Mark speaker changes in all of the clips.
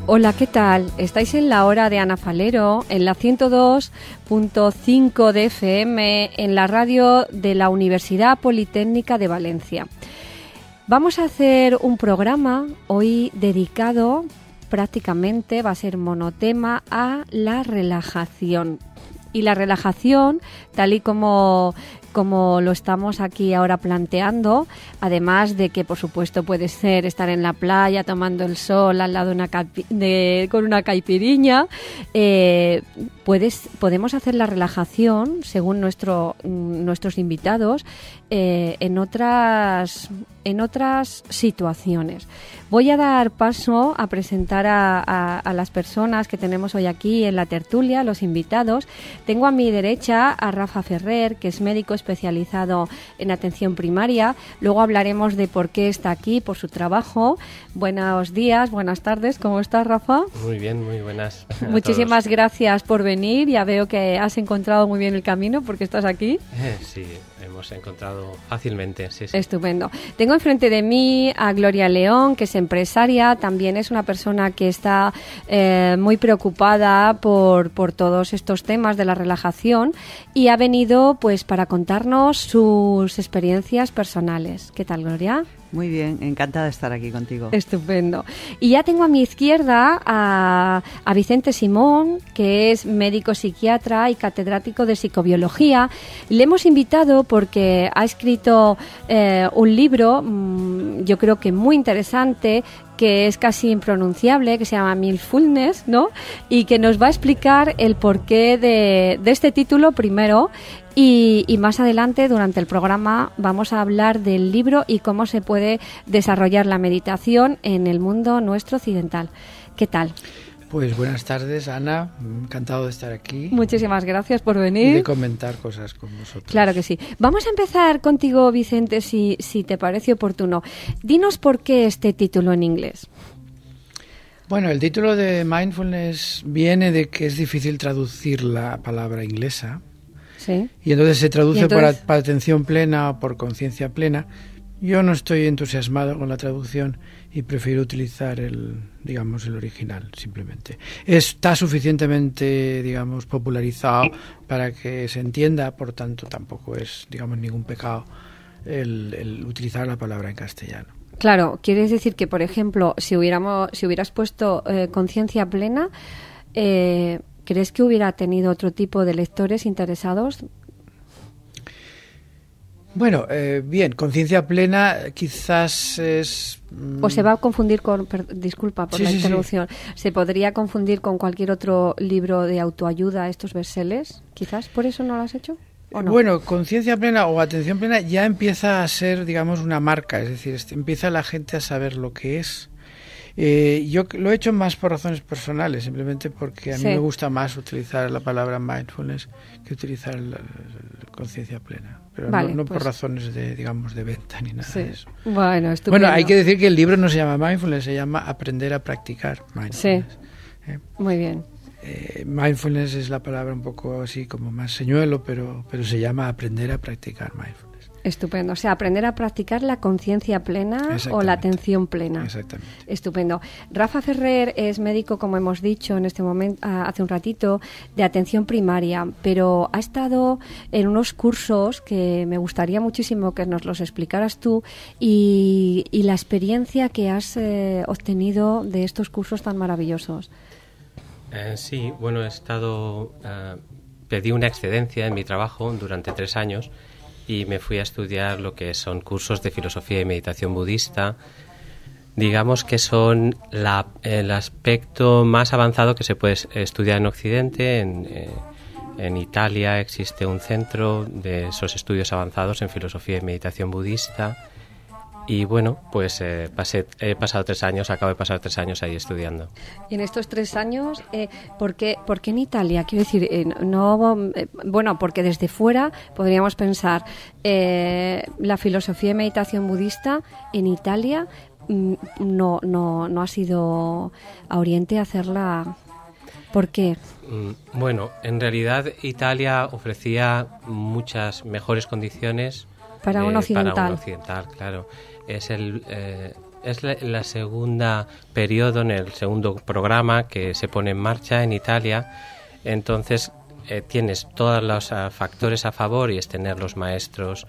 Speaker 1: Hola, ¿qué tal? Estáis en la hora de Ana Falero, en la 102.5 de FM, en la radio de la Universidad Politécnica de Valencia. Vamos a hacer un programa hoy dedicado, prácticamente va a ser monotema, a la relajación. Y la relajación, tal y como lo estamos aquí ahora planteando, además de que, por supuesto, puede ser estar en la playa tomando el sol al lado con una caipiriña, podemos hacer la relajación, según nuestros invitados, en otras situaciones. Voy a dar paso a presentar a las personas que tenemos hoy aquí en la tertulia, los invitados. Tengo a mi derecha a Rafa Ferrer, que es médico especializado en atención primaria. Luego hablaremos de por qué está aquí, por su trabajo. Buenos días, buenas tardes. ¿Cómo estás, Rafa?
Speaker 2: Muy bien, muy buenas.
Speaker 1: Muchísimas gracias por venir. Ya veo que has encontrado muy bien el camino porque estás aquí.
Speaker 2: Sí, hemos encontrado fácilmente. Sí.
Speaker 1: Estupendo. Tengo enfrente de mí a Gloria León, que es empresaria. También es una persona que está muy preocupada por todos estos temas de la relajación y ha venido pues para contarnos sus experiencias personales. ¿Qué tal, Gloria?
Speaker 3: Muy bien, encantada de estar aquí contigo.
Speaker 1: Estupendo. Y ya tengo a mi izquierda a Vicente Simón, que es médico psiquiatra y catedrático de psicobiología. Le hemos invitado porque ha escrito un libro, yo creo que muy interesante, que es casi impronunciable, que se llama Mindfulness, ¿no? Y que nos va a explicar el porqué de este título primero y más adelante, durante el programa, vamos a hablar del libro y cómo se puede desarrollar la meditación en el mundo nuestro occidental. ¿Qué tal?
Speaker 4: Pues buenas tardes, Ana. Encantado de estar aquí.
Speaker 1: Muchísimas gracias por venir.
Speaker 4: Y de comentar cosas con vosotros.
Speaker 1: Claro que sí. Vamos a empezar contigo, Vicente, si te parece oportuno. Dinos por qué este título en inglés.
Speaker 4: Bueno, el título de Mindfulness viene de que es difícil traducir la palabra inglesa.
Speaker 1: Sí.
Speaker 4: Y entonces se traduce por atención plena o por conciencia plena. Yo no estoy entusiasmado con la traducción y prefiero utilizar el original, simplemente. Está suficientemente, popularizado para que se entienda, por tanto tampoco es, ningún pecado el utilizar la palabra en castellano.
Speaker 1: Claro, quieres decir que, por ejemplo, si hubieras puesto conciencia plena, ¿crees que hubiera tenido otro tipo de lectores interesados?
Speaker 4: Bueno, bien, conciencia plena quizás es...
Speaker 1: O se va a confundir con... disculpa por la interrupción.
Speaker 4: Sí.
Speaker 1: ¿Se podría confundir con cualquier otro libro de autoayuda, estos bestsellers? ¿Quizás por eso no lo has hecho? ¿O no?
Speaker 4: Bueno, conciencia plena o atención plena ya empieza a ser, una marca. Es decir, empieza la gente a saber lo que es. Yo lo he hecho más por razones personales, simplemente porque a mí me gusta más utilizar la palabra mindfulness que utilizar la conciencia plena. Pero
Speaker 1: vale,
Speaker 4: no por razones de venta ni nada de eso.
Speaker 1: Bueno, estupendo.
Speaker 4: Bueno, hay que decir que el libro no se llama mindfulness, se llama Aprender a practicar mindfulness.
Speaker 1: Sí, muy bien.
Speaker 4: Mindfulness es la palabra un poco así como más señuelo, pero se llama Aprender a practicar mindfulness.
Speaker 1: Estupendo. O sea, aprender a practicar la conciencia plena o la atención plena.
Speaker 4: Exactamente.
Speaker 1: Estupendo. Rafa Ferrer es médico, como hemos dicho en este momento, hace un ratito, de atención primaria, pero ha estado en unos cursos que me gustaría muchísimo que nos los explicaras tú y la experiencia que has obtenido de estos cursos tan maravillosos.
Speaker 2: Sí, bueno, pedí una excedencia en mi trabajo durante 3 años y me fui a estudiar lo que son cursos de filosofía y meditación budista. Digamos que son el aspecto más avanzado que se puede estudiar en Occidente. En Italia existe un centro de esos estudios avanzados en filosofía y meditación budista. Y bueno, pues acabo de pasar 3 años ahí estudiando.
Speaker 1: Y en estos 3 años, ¿por qué en Italia? Quiero decir, bueno, porque desde fuera podríamos pensar la filosofía y meditación budista en Italia no ha sido a Oriente hacerla. ¿Por qué?
Speaker 2: Bueno, en realidad Italia ofrecía muchas mejores condiciones
Speaker 1: para un occidental.
Speaker 2: Claro. Es es la segunda periodo, en el segundo programa que se pone en marcha en Italia. Entonces tienes todos los factores a favor, y es tener los maestros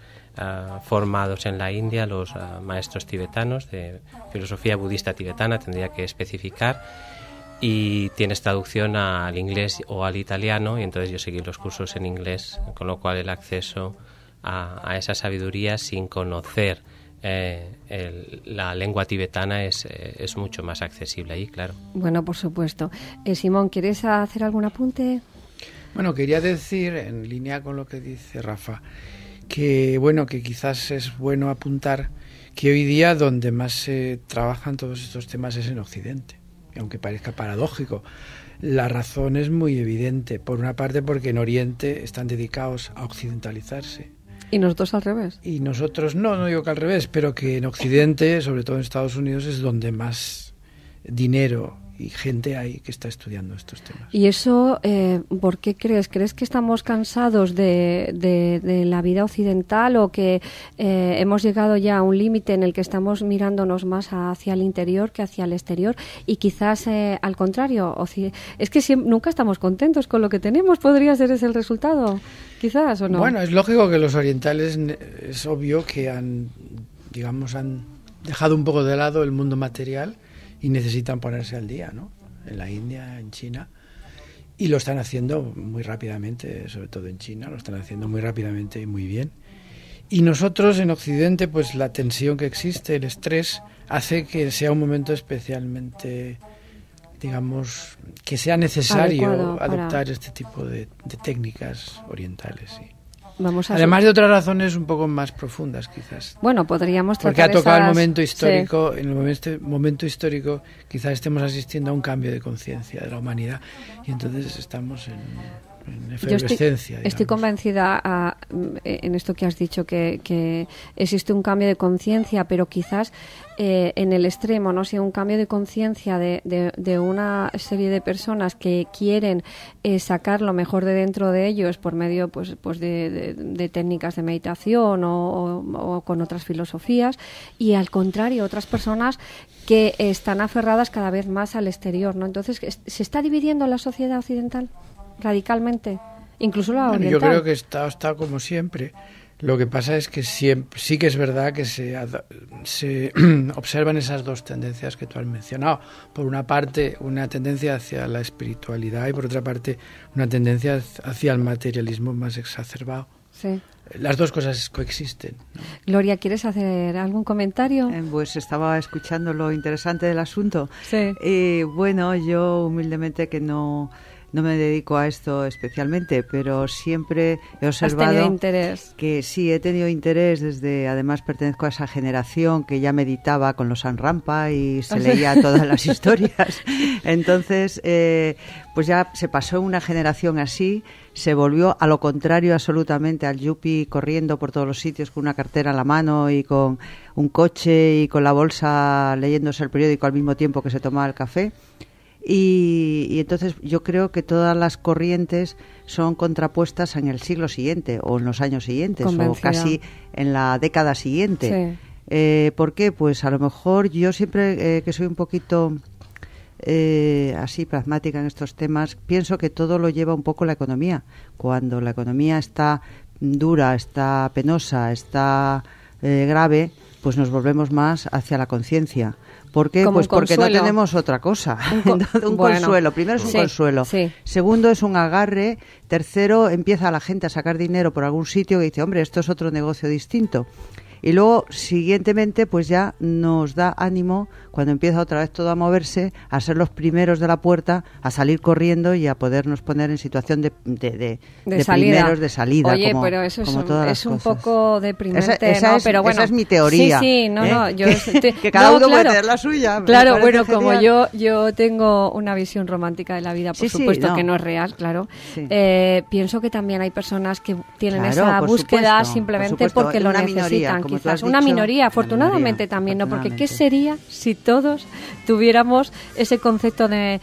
Speaker 2: formados en la India, los maestros tibetanos de filosofía budista tibetana, tendría que especificar, y tienes traducción al inglés o al italiano, y entonces yo seguí los cursos en inglés, con lo cual el acceso a esa sabiduría sin conocer la lengua tibetana es mucho más accesible ahí, claro.
Speaker 1: Bueno, por supuesto. Simón, ¿quieres hacer algún apunte?
Speaker 4: Bueno, quería decir, en línea con lo que dice Rafa, que bueno, que quizás es bueno apuntar que hoy día donde más se trabajan todos estos temas es en Occidente, y aunque parezca paradójico, la razón es muy evidente. Por una parte, porque en Oriente están dedicados a occidentalizarse.
Speaker 1: ¿Y nosotros al revés?
Speaker 4: Y nosotros, no digo que al revés, pero que en Occidente, sobre todo en Estados Unidos, es donde más dinero y gente hay que está estudiando estos temas.
Speaker 1: ¿Y eso por qué crees? ¿Crees que estamos cansados de la vida occidental, o que hemos llegado ya a un límite en el que estamos mirándonos más hacia el interior que hacia el exterior? Y quizás al contrario, es que nunca estamos contentos con lo que tenemos. ¿Podría ser ese el resultado? Quizás, ¿o no?
Speaker 4: Bueno, es lógico que los orientales, es obvio que han dejado un poco de lado el mundo material y necesitan ponerse al día, ¿no? En la India, en China, y lo están haciendo muy rápidamente, sobre todo en China, lo están haciendo muy rápidamente y muy bien. Y nosotros en Occidente, pues la tensión que existe, el estrés, hace que sea un momento especialmente, digamos, que sea necesario adoptar este tipo de técnicas orientales, sí. Además de otras razones un poco más profundas, quizás.
Speaker 1: Bueno, podríamos tratar.
Speaker 4: Porque ha tocado el momento histórico. Sí. En este momento histórico quizás estemos asistiendo a un cambio de conciencia de la humanidad, y entonces estamos en efervescencia.
Speaker 1: Yo estoy convencida en esto que has dicho, que existe un cambio de conciencia, pero quizás en el extremo, ¿no? Si un cambio de conciencia de una serie de personas que quieren sacar lo mejor de dentro de ellos por medio pues de técnicas de meditación o con otras filosofías, y al contrario otras personas que están aferradas cada vez más al exterior, ¿no? Entonces, ¿se está dividiendo la sociedad occidental radicalmente? Incluso la oriental.
Speaker 4: Yo creo que está como siempre. Lo que pasa es que sí que es verdad que se observan esas dos tendencias que tú has mencionado. Por una parte, una tendencia hacia la espiritualidad, y por otra parte, una tendencia hacia el materialismo más exacerbado.
Speaker 1: Sí.
Speaker 4: Las dos cosas coexisten, ¿no?
Speaker 1: Gloria, ¿quieres hacer algún comentario?
Speaker 3: Pues estaba escuchando lo interesante del asunto.
Speaker 1: Sí.
Speaker 3: Bueno, yo humildemente que no me dedico a esto especialmente, pero siempre he observado...
Speaker 1: ¿Has tenido interés?
Speaker 3: Que sí, he tenido interés además pertenezco a esa generación que ya meditaba con los San Rampa y se leía todas las historias. Entonces, pues ya se pasó una generación así, se volvió a lo contrario absolutamente al yuppie, corriendo por todos los sitios con una cartera en la mano y con un coche y con la bolsa leyéndose el periódico al mismo tiempo que se tomaba el café. Y entonces yo creo que todas las corrientes son contrapuestas en el siglo siguiente o en los años siguientes o casi en la década siguiente. Sí. ¿Por qué? Pues a lo mejor yo siempre que soy un poquito así pragmática en estos temas, pienso que todo lo lleva un poco la economía. Cuando la economía está dura, está penosa, está grave, pues nos volvemos más hacia la conciencia. ¿Por qué? Pues porque no tenemos otra cosa. Un consuelo. Primero es un consuelo. Sí. Segundo es un agarre. Tercero, empieza la gente a sacar dinero por algún sitio que dice, hombre, esto es otro negocio distinto. Y luego, siguientemente, pues ya nos da ánimo, cuando empieza otra vez todo a moverse, a ser los primeros de la puerta, a salir corriendo y a podernos poner en situación de
Speaker 1: salida.
Speaker 3: Primeros de salida.
Speaker 1: Oye,
Speaker 3: como,
Speaker 1: pero eso
Speaker 3: es
Speaker 1: un poco deprimente,
Speaker 3: esa
Speaker 1: pero bueno.
Speaker 3: Esa es mi teoría.
Speaker 1: Sí, no, yo
Speaker 3: que cada uno puede tener la suya.
Speaker 1: Claro, bueno, como yo tengo una visión romántica de la vida, por supuesto que no es real, claro. Sí. Pienso que también hay personas que tienen esa búsqueda simplemente porque lo necesitan. Quizás una minoría, afortunadamente también, ¿no? Porque ¿qué sería si todos tuviéramos ese concepto de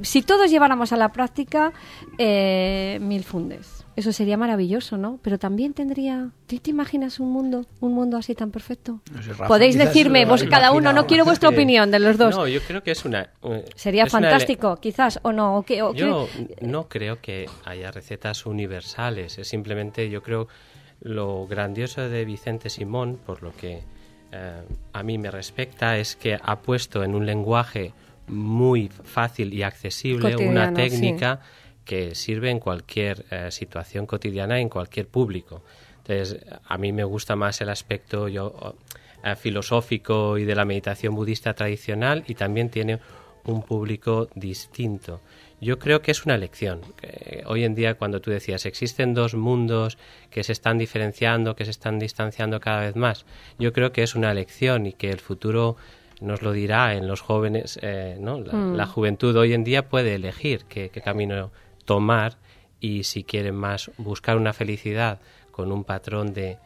Speaker 1: si todos lleváramos a la práctica mil fundes? Eso sería maravilloso, ¿no? Pero también tendría... ¿Tú te imaginas un mundo así tan perfecto?
Speaker 4: No sé, Rafa,
Speaker 1: podéis decirme, vos cada uno, no quiero vuestra opinión de los dos.
Speaker 2: No, yo creo que es una...
Speaker 1: Sería fantástico, quizás, o no.
Speaker 2: Yo no creo que haya recetas universales. Es simplemente, yo creo, lo grandioso de Vicente Simón, por lo que a mí me respecta, es que ha puesto en un lenguaje muy fácil y accesible una técnica que sirve en cualquier situación cotidiana, en cualquier público. Entonces, a mí me gusta más el aspecto filosófico y de la meditación budista tradicional, y también tiene un público distinto. Yo creo que es una elección. Hoy en día, cuando tú decías, existen dos mundos que se están diferenciando, que se están distanciando cada vez más, yo creo que es una elección y que el futuro nos lo dirá en los jóvenes, ¿no? La juventud hoy en día puede elegir qué camino tomar, y si quieren más buscar una felicidad con un patrón de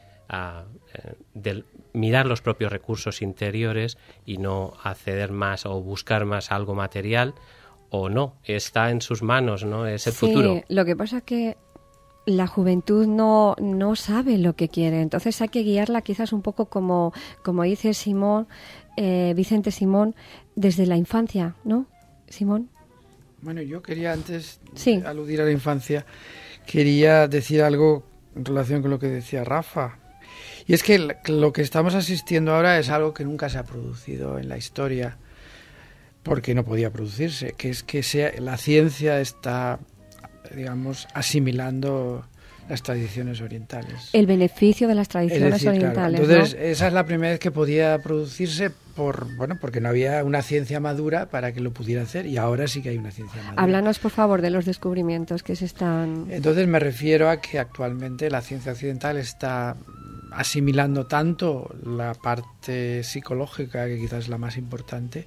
Speaker 2: mirar los propios recursos interiores y no acceder más o buscar más algo material, o no, está en sus manos, ¿no? Es el futuro.
Speaker 1: Lo que pasa es que la juventud no sabe lo que quiere, entonces hay que guiarla quizás un poco como dice Simón, Vicente Simón, desde la infancia, ¿no, Simón?
Speaker 4: Bueno, yo quería antes de aludir a la infancia, quería decir algo en relación con lo que decía Rafa. Y es que lo que estamos asistiendo ahora es algo que nunca se ha producido en la historia, porque no podía producirse, que es que la ciencia está, digamos, asimilando las tradiciones orientales.
Speaker 1: El beneficio de las tradiciones orientales.
Speaker 4: Claro. Entonces,
Speaker 1: ¿no?
Speaker 4: Esa es la primera vez que podía producirse porque no había una ciencia madura para que lo pudiera hacer, y ahora sí que hay una ciencia madura.
Speaker 1: Háblanos, por favor, de los descubrimientos que se están...
Speaker 4: Entonces me refiero a que actualmente la ciencia occidental está asimilando tanto la parte psicológica, que quizás es la más importante,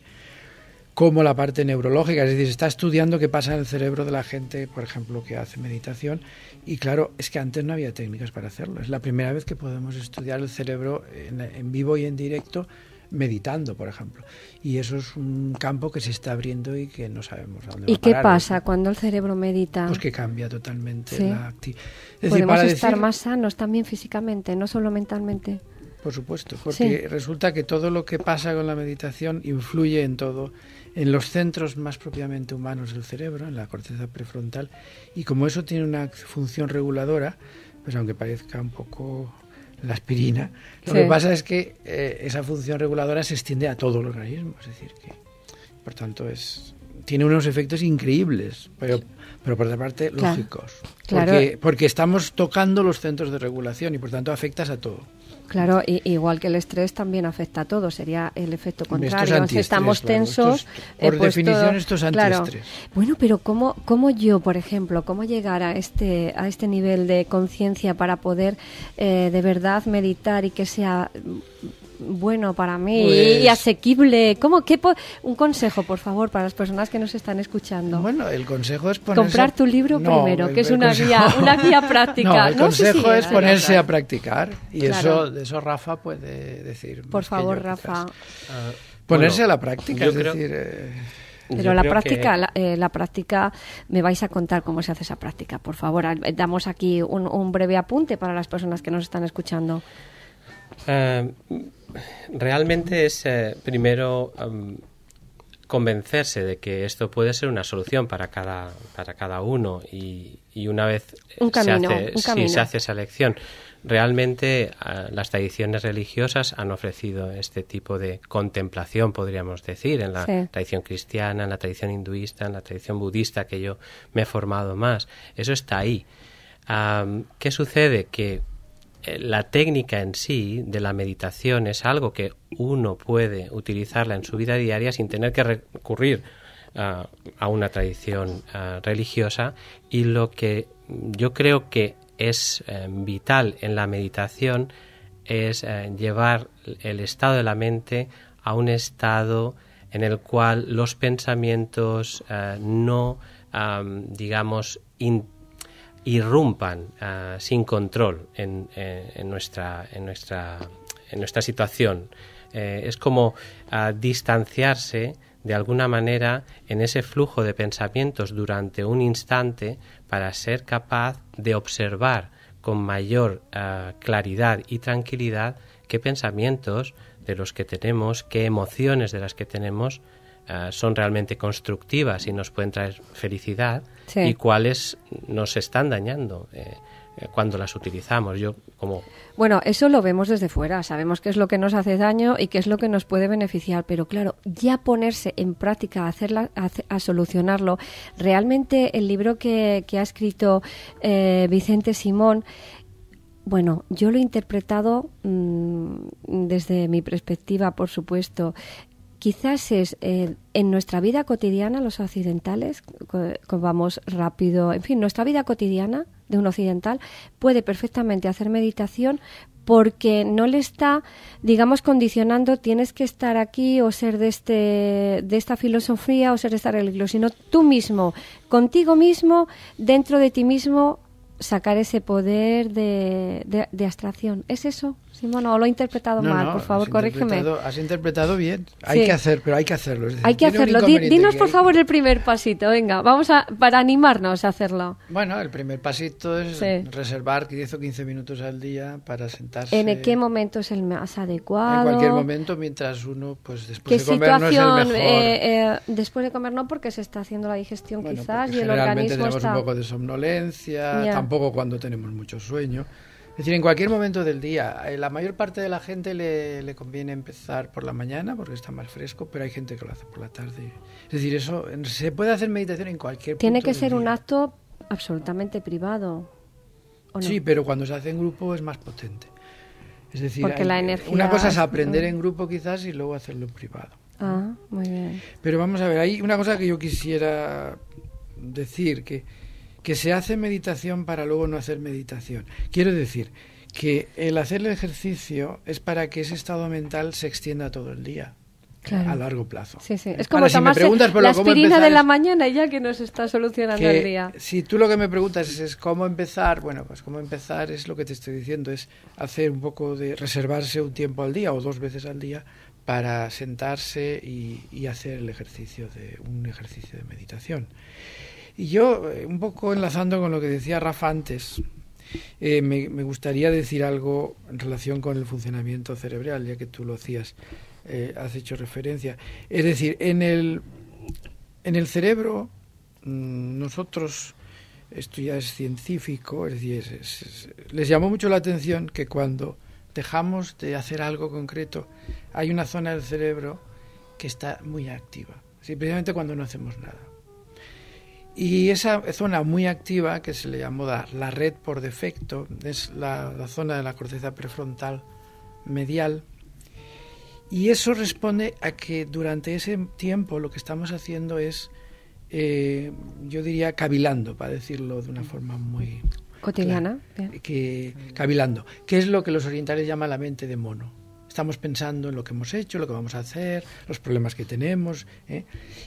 Speaker 4: como la parte neurológica, es decir, está estudiando qué pasa en el cerebro de la gente, por ejemplo, que hace meditación, y claro, es que antes no había técnicas para hacerlo. Es la primera vez que podemos estudiar el cerebro en vivo y en directo meditando, por ejemplo. Y eso es un campo que se está abriendo y que no sabemos a dónde va a parar.
Speaker 1: ¿Y qué pasa cuando el cerebro medita?
Speaker 4: Pues que cambia totalmente la actividad.
Speaker 1: Podemos estar más sanos también físicamente, no solo mentalmente.
Speaker 4: Por supuesto, porque resulta que todo lo que pasa con la meditación influye en todo, en los centros más propiamente humanos del cerebro, en la corteza prefrontal, y como eso tiene una función reguladora, pues aunque parezca un poco la aspirina, lo que pasa es que esa función reguladora se extiende a todo el organismo, es decir, que por tanto tiene unos efectos increíbles, pero por otra parte lógicos, porque estamos tocando los centros de regulación y por tanto afectas a todo.
Speaker 1: Claro, igual que el estrés también afecta a todo, sería el efecto contrario. Si estamos tensos...
Speaker 4: por definición esto es antiestrés.
Speaker 1: Claro. Bueno, pero ¿cómo yo, por ejemplo, cómo llegar a este nivel de conciencia para poder de verdad meditar y que sea bueno para mí y asequible? Un consejo, por favor, para las personas que nos están escuchando.
Speaker 4: Bueno, el consejo es
Speaker 1: comprar tu libro primero, que es una guía práctica.
Speaker 4: El consejo es ponerse a practicar, y de eso Rafa puede decir.
Speaker 1: Por favor, Rafa.
Speaker 4: Ponerse a la práctica, es decir...
Speaker 1: Pero la práctica, me vais a contar cómo se hace esa práctica, por favor. Damos aquí un breve apunte para las personas que nos están escuchando.
Speaker 2: Realmente es primero convencerse de que esto puede ser una solución para cada uno, y una vez se hace esa elección. Realmente las tradiciones religiosas han ofrecido este tipo de contemplación, podríamos decir, en la tradición cristiana, en la tradición hinduista, en la tradición budista, que yo me he formado más. Eso está ahí. ¿Qué sucede? Que la técnica en sí de la meditación es algo que uno puede utilizarla en su vida diaria sin tener que recurrir a una tradición religiosa, y lo que yo creo que es vital en la meditación es llevar el estado de la mente a un estado en el cual los pensamientos no, digamos, irrumpan sin control en nuestra situación. Es como distanciarse de alguna manera en ese flujo de pensamientos durante un instante para ser capaz de observar con mayor claridad y tranquilidad qué pensamientos de los que tenemos, qué emociones de las que tenemos son realmente constructivas y nos pueden traer felicidad, sí, y cuáles nos están dañando cuando las utilizamos.
Speaker 1: Bueno, eso lo vemos desde fuera, sabemos qué es lo que nos hace daño y qué es lo que nos puede beneficiar, pero claro, ya ponerse en práctica, a solucionarlo. Realmente el libro que ha escrito Vicente Simón, bueno, yo lo he interpretado desde mi perspectiva, por supuesto. Quizás es en nuestra vida cotidiana, los occidentales, vamos rápido, en fin, nuestra vida cotidiana de un occidental puede perfectamente hacer meditación porque no le está, digamos, condicionando tienes que estar aquí o ser de esta filosofía o ser de esta religión, sino tú mismo, contigo mismo, dentro de ti mismo, sacar ese poder de abstracción. ¿Es eso, Simón? ¿O lo he interpretado mal? Por favor, corrígeme.
Speaker 4: Has interpretado bien.
Speaker 1: Sí.
Speaker 4: Hay que hacerlo. Es decir,
Speaker 1: hay que hacerlo. Dinos, por favor, el primer pasito. Venga, para animarnos a hacerlo.
Speaker 4: Bueno, el primer pasito es reservar 10 o 15 minutos al día para sentarse.
Speaker 1: ¿En qué momento es el más adecuado?
Speaker 4: En cualquier momento, mientras uno, pues después de comer no es el mejor.
Speaker 1: Después de comer no, porque se está haciendo la digestión, bueno, quizás, y el
Speaker 4: generalmente
Speaker 1: organismo
Speaker 4: tenemos un poco de somnolencia, tampoco cuando tenemos mucho sueño. Es decir, en cualquier momento del día. La mayor parte de la gente le conviene empezar por la mañana porque está más fresco, pero hay gente que lo hace por la tarde. Es decir, eso se puede hacer meditación en cualquier punto.
Speaker 1: Tiene que ser un acto absolutamente privado, ¿o no?
Speaker 4: Sí, pero cuando se hace en grupo es más potente. Es decir,
Speaker 1: porque la energía
Speaker 4: una cosa es aprender en grupo quizás y luego hacerlo en privado.
Speaker 1: Ah, muy bien.
Speaker 4: Pero vamos a ver, hay una cosa que yo quisiera decir, que se hace meditación para luego no hacer meditación. Quiero decir que el hacer el ejercicio es para que ese estado mental se extienda todo el día, claro, a largo plazo.
Speaker 1: Sí, sí. Es como tomarse la aspirina de la mañana y ya que nos está solucionando el día.
Speaker 4: Si tú lo que me preguntas es cómo empezar, bueno, pues cómo empezar es lo que te estoy diciendo, es hacer un poco de reservarse un tiempo al día o 2 veces al día para sentarse y hacer un ejercicio de meditación. Y yo, un poco enlazando con lo que decía Rafa antes, me gustaría decir algo en relación con el funcionamiento cerebral, ya que tú lo hacías, has hecho referencia. Es decir, en el cerebro, nosotros, esto ya es científico, es decir, les llamó mucho la atención que cuando dejamos de hacer algo concreto, hay una zona del cerebro que está muy activa, precisamente cuando no hacemos nada. Y esa zona muy activa, que se le llamó la red por defecto, es la zona de la corteza prefrontal medial. Y eso responde a que durante ese tiempo lo que estamos haciendo es, yo diría, cavilando, para decirlo de una forma muy
Speaker 1: cotidiana.
Speaker 4: Clara, cavilando, que es lo que los orientales llaman la mente de mono. Estamos pensando en lo que hemos hecho, lo que vamos a hacer, los problemas que tenemos.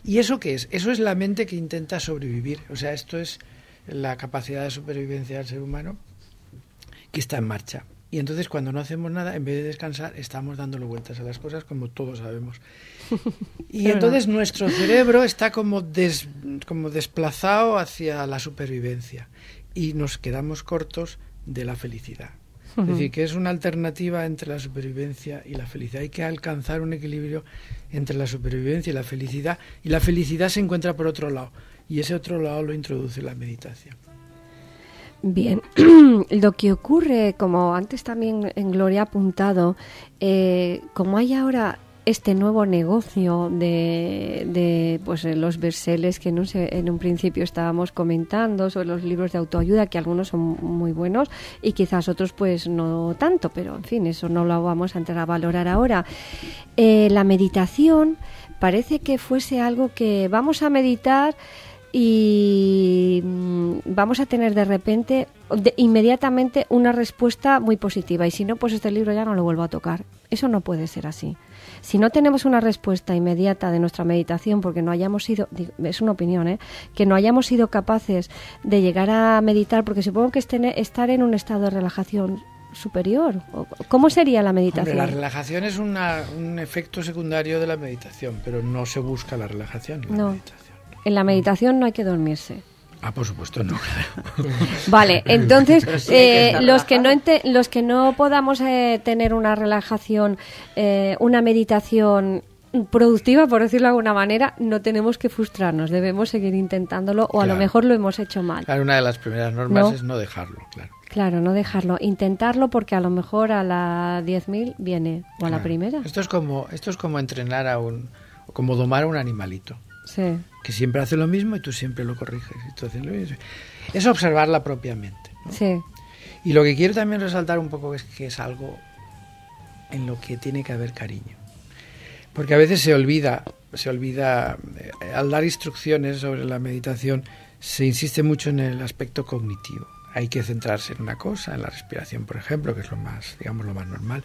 Speaker 4: ¿Y eso qué es? Eso es la mente que intenta sobrevivir. O sea, esto es la capacidad de supervivencia del ser humano que está en marcha. Y entonces cuando no hacemos nada, en vez de descansar, estamos dándole vueltas a las cosas, como todos sabemos. Y entonces nuestro cerebro está como desplazado hacia la supervivencia y nos quedamos cortos de la felicidad. Es decir, que es una alternativa entre la supervivencia y la felicidad. Hay que alcanzar un equilibrio entre la supervivencia y la felicidad se encuentra por otro lado, y ese otro lado lo introduce la meditación.
Speaker 1: Bien, lo que ocurre, como antes también en Gloria ha apuntado, como hay ahora este nuevo negocio de pues los bestsellers que en un principio estábamos comentando, sobre los libros de autoayuda, que algunos son muy buenos y quizás otros pues no tanto, pero en fin, eso no lo vamos a entrar a valorar ahora. La meditación parece que fuese algo que vamos a meditar y vamos a tener de repente, inmediatamente, una respuesta muy positiva, y si no, pues este libro ya no lo vuelvo a tocar. Eso no puede ser así. Si no tenemos una respuesta inmediata de nuestra meditación, porque no hayamos sido, es una opinión, que no hayamos sido capaces de llegar a meditar, porque supongo que estar en un estado de relajación superior. ¿Cómo sería la meditación?
Speaker 4: Hombre, la relajación es un efecto secundario de la meditación, pero no se busca la relajación en la meditación.
Speaker 1: En la meditación no hay que dormirse.
Speaker 4: Por supuesto no.
Speaker 1: Vale, entonces los que no podamos tener una relajación, una meditación productiva, por decirlo de alguna manera, no tenemos que frustrarnos, debemos seguir intentándolo o a lo mejor lo hemos hecho mal.
Speaker 4: Claro, una de las primeras normas es no dejarlo, claro.
Speaker 1: Claro, no dejarlo, intentarlo porque a lo mejor a la 10.000 viene o a la primera.
Speaker 4: Esto es como entrenar como domar a un animalito.
Speaker 1: Sí.
Speaker 4: Que siempre hace lo mismo y tú siempre lo corriges. Y tú haces lo mismo. Es observarla propiamente, ¿no?
Speaker 1: Sí.
Speaker 4: Y lo que quiero también resaltar un poco es que es algo en lo que tiene que haber cariño. Porque a veces se olvida, al dar instrucciones sobre la meditación, se insiste mucho en el aspecto cognitivo. Hay que centrarse en una cosa, en la respiración, por ejemplo, que es lo más normal.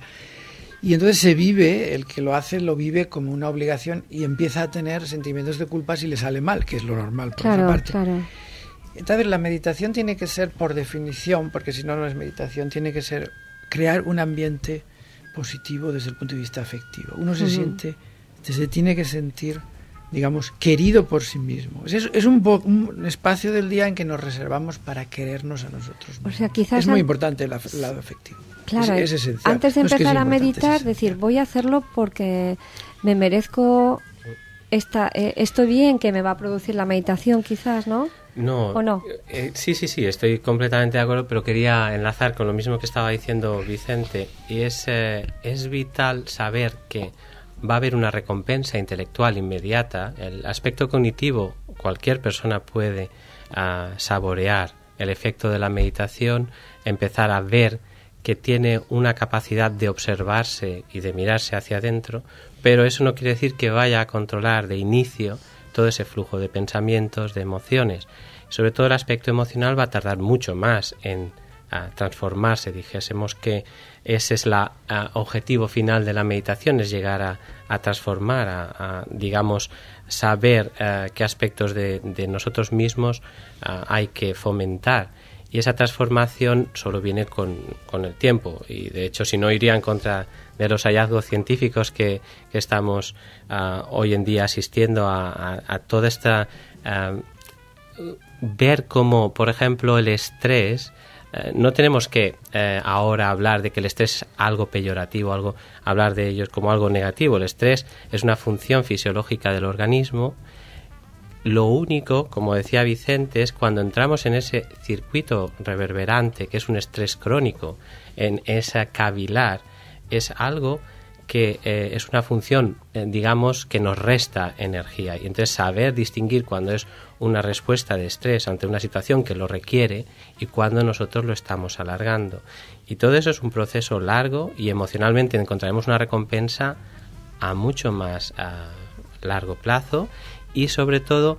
Speaker 4: Y entonces el que lo hace lo vive como una obligación y empieza a tener sentimientos de culpa si le sale mal, que es lo normal por otra parte. Claro. Entonces la meditación tiene que ser, por definición, porque si no, no es meditación, tiene que ser crear un ambiente positivo desde el punto de vista afectivo. Uno se tiene que sentir, digamos, querido por sí mismo. Es un espacio del día en que nos reservamos para querernos a nosotros mismos.
Speaker 1: O sea, quizás
Speaker 4: es muy importante el lado afectivo.
Speaker 1: Claro,
Speaker 4: es esencial.
Speaker 1: Antes de empezar a meditar, decir, voy a hacerlo porque me merezco esto bien que me va a producir la meditación, quizás, ¿no?
Speaker 2: No.
Speaker 1: ¿O no?
Speaker 2: Sí, estoy completamente de acuerdo, pero quería enlazar con lo mismo que estaba diciendo Vicente, y es vital saber que va a haber una recompensa intelectual inmediata. El aspecto cognitivo, cualquier persona puede saborear el efecto de la meditación, empezar a ver que tiene una capacidad de observarse y de mirarse hacia adentro, pero eso no quiere decir que vaya a controlar de inicio todo ese flujo de pensamientos, de emociones. Sobre todo el aspecto emocional va a tardar mucho más en transformarse. Dijésemos que ese es el objetivo final de la meditación, es llegar a transformar, a digamos, saber qué aspectos de nosotros mismos hay que fomentar. Y esa transformación solo viene con el tiempo. Y de hecho, si no, iría en contra de los hallazgos científicos que estamos hoy en día asistiendo a toda esta... ver cómo, por ejemplo, el estrés... no tenemos que ahora hablar de que el estrés es algo peyorativo, hablar de ello como algo negativo. El estrés es una función fisiológica del organismo. Lo único, como decía Vicente, es cuando entramos en ese circuito reverberante, que es un estrés crónico, en esa cavilar, es algo que es una función, digamos, que nos resta energía. Y entonces saber distinguir cuando es una respuesta de estrés ante una situación que lo requiere y cuando nosotros lo estamos alargando. Y todo eso es un proceso largo y emocionalmente encontraremos una recompensa a mucho más largo plazo. Y sobre todo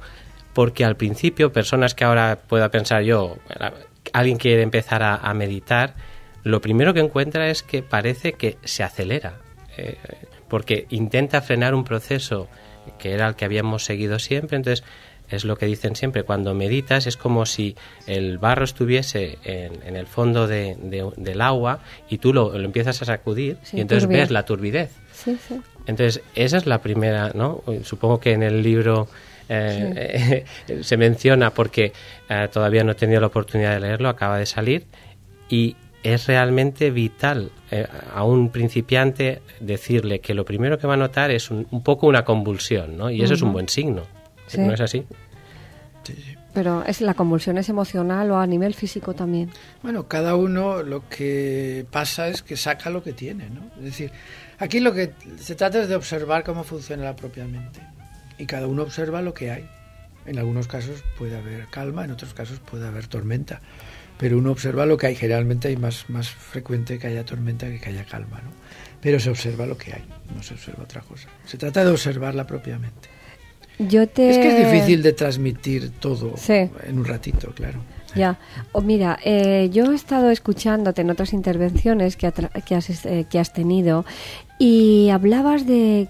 Speaker 2: porque al principio, personas que ahora pueda pensar yo, alguien quiere empezar a meditar, lo primero que encuentra es que parece que se acelera, porque intenta frenar un proceso que era el que habíamos seguido siempre. Entonces es lo que dicen siempre, cuando meditas es como si el barro estuviese en el fondo del agua y tú lo empiezas a sacudir, y entonces ves la turbidez. Sí. Entonces, esa es la primera, ¿no? Supongo que en el libro se menciona, porque todavía no he tenido la oportunidad de leerlo, acaba de salir, y es realmente vital a un principiante decirle que lo primero que va a notar es un poco una convulsión, ¿no? Y eso es un buen signo, ¿no es así?
Speaker 4: Sí.
Speaker 1: Pero la convulsión es emocional o a nivel físico también.
Speaker 4: Bueno, cada uno lo que pasa es que saca lo que tiene, ¿no? Es decir, aquí lo que se trata es de observar cómo funciona la propia mente. Y cada uno observa lo que hay. En algunos casos puede haber calma, en otros casos puede haber tormenta. Pero uno observa lo que hay. Generalmente hay más frecuente que haya tormenta que haya calma, ¿no? Pero se observa lo que hay, no se observa otra cosa. Se trata de observarla propiamente. Es que es difícil de transmitir todo en un ratito, claro.
Speaker 1: Ya, mira, yo he estado escuchándote en otras intervenciones que has tenido y hablabas de,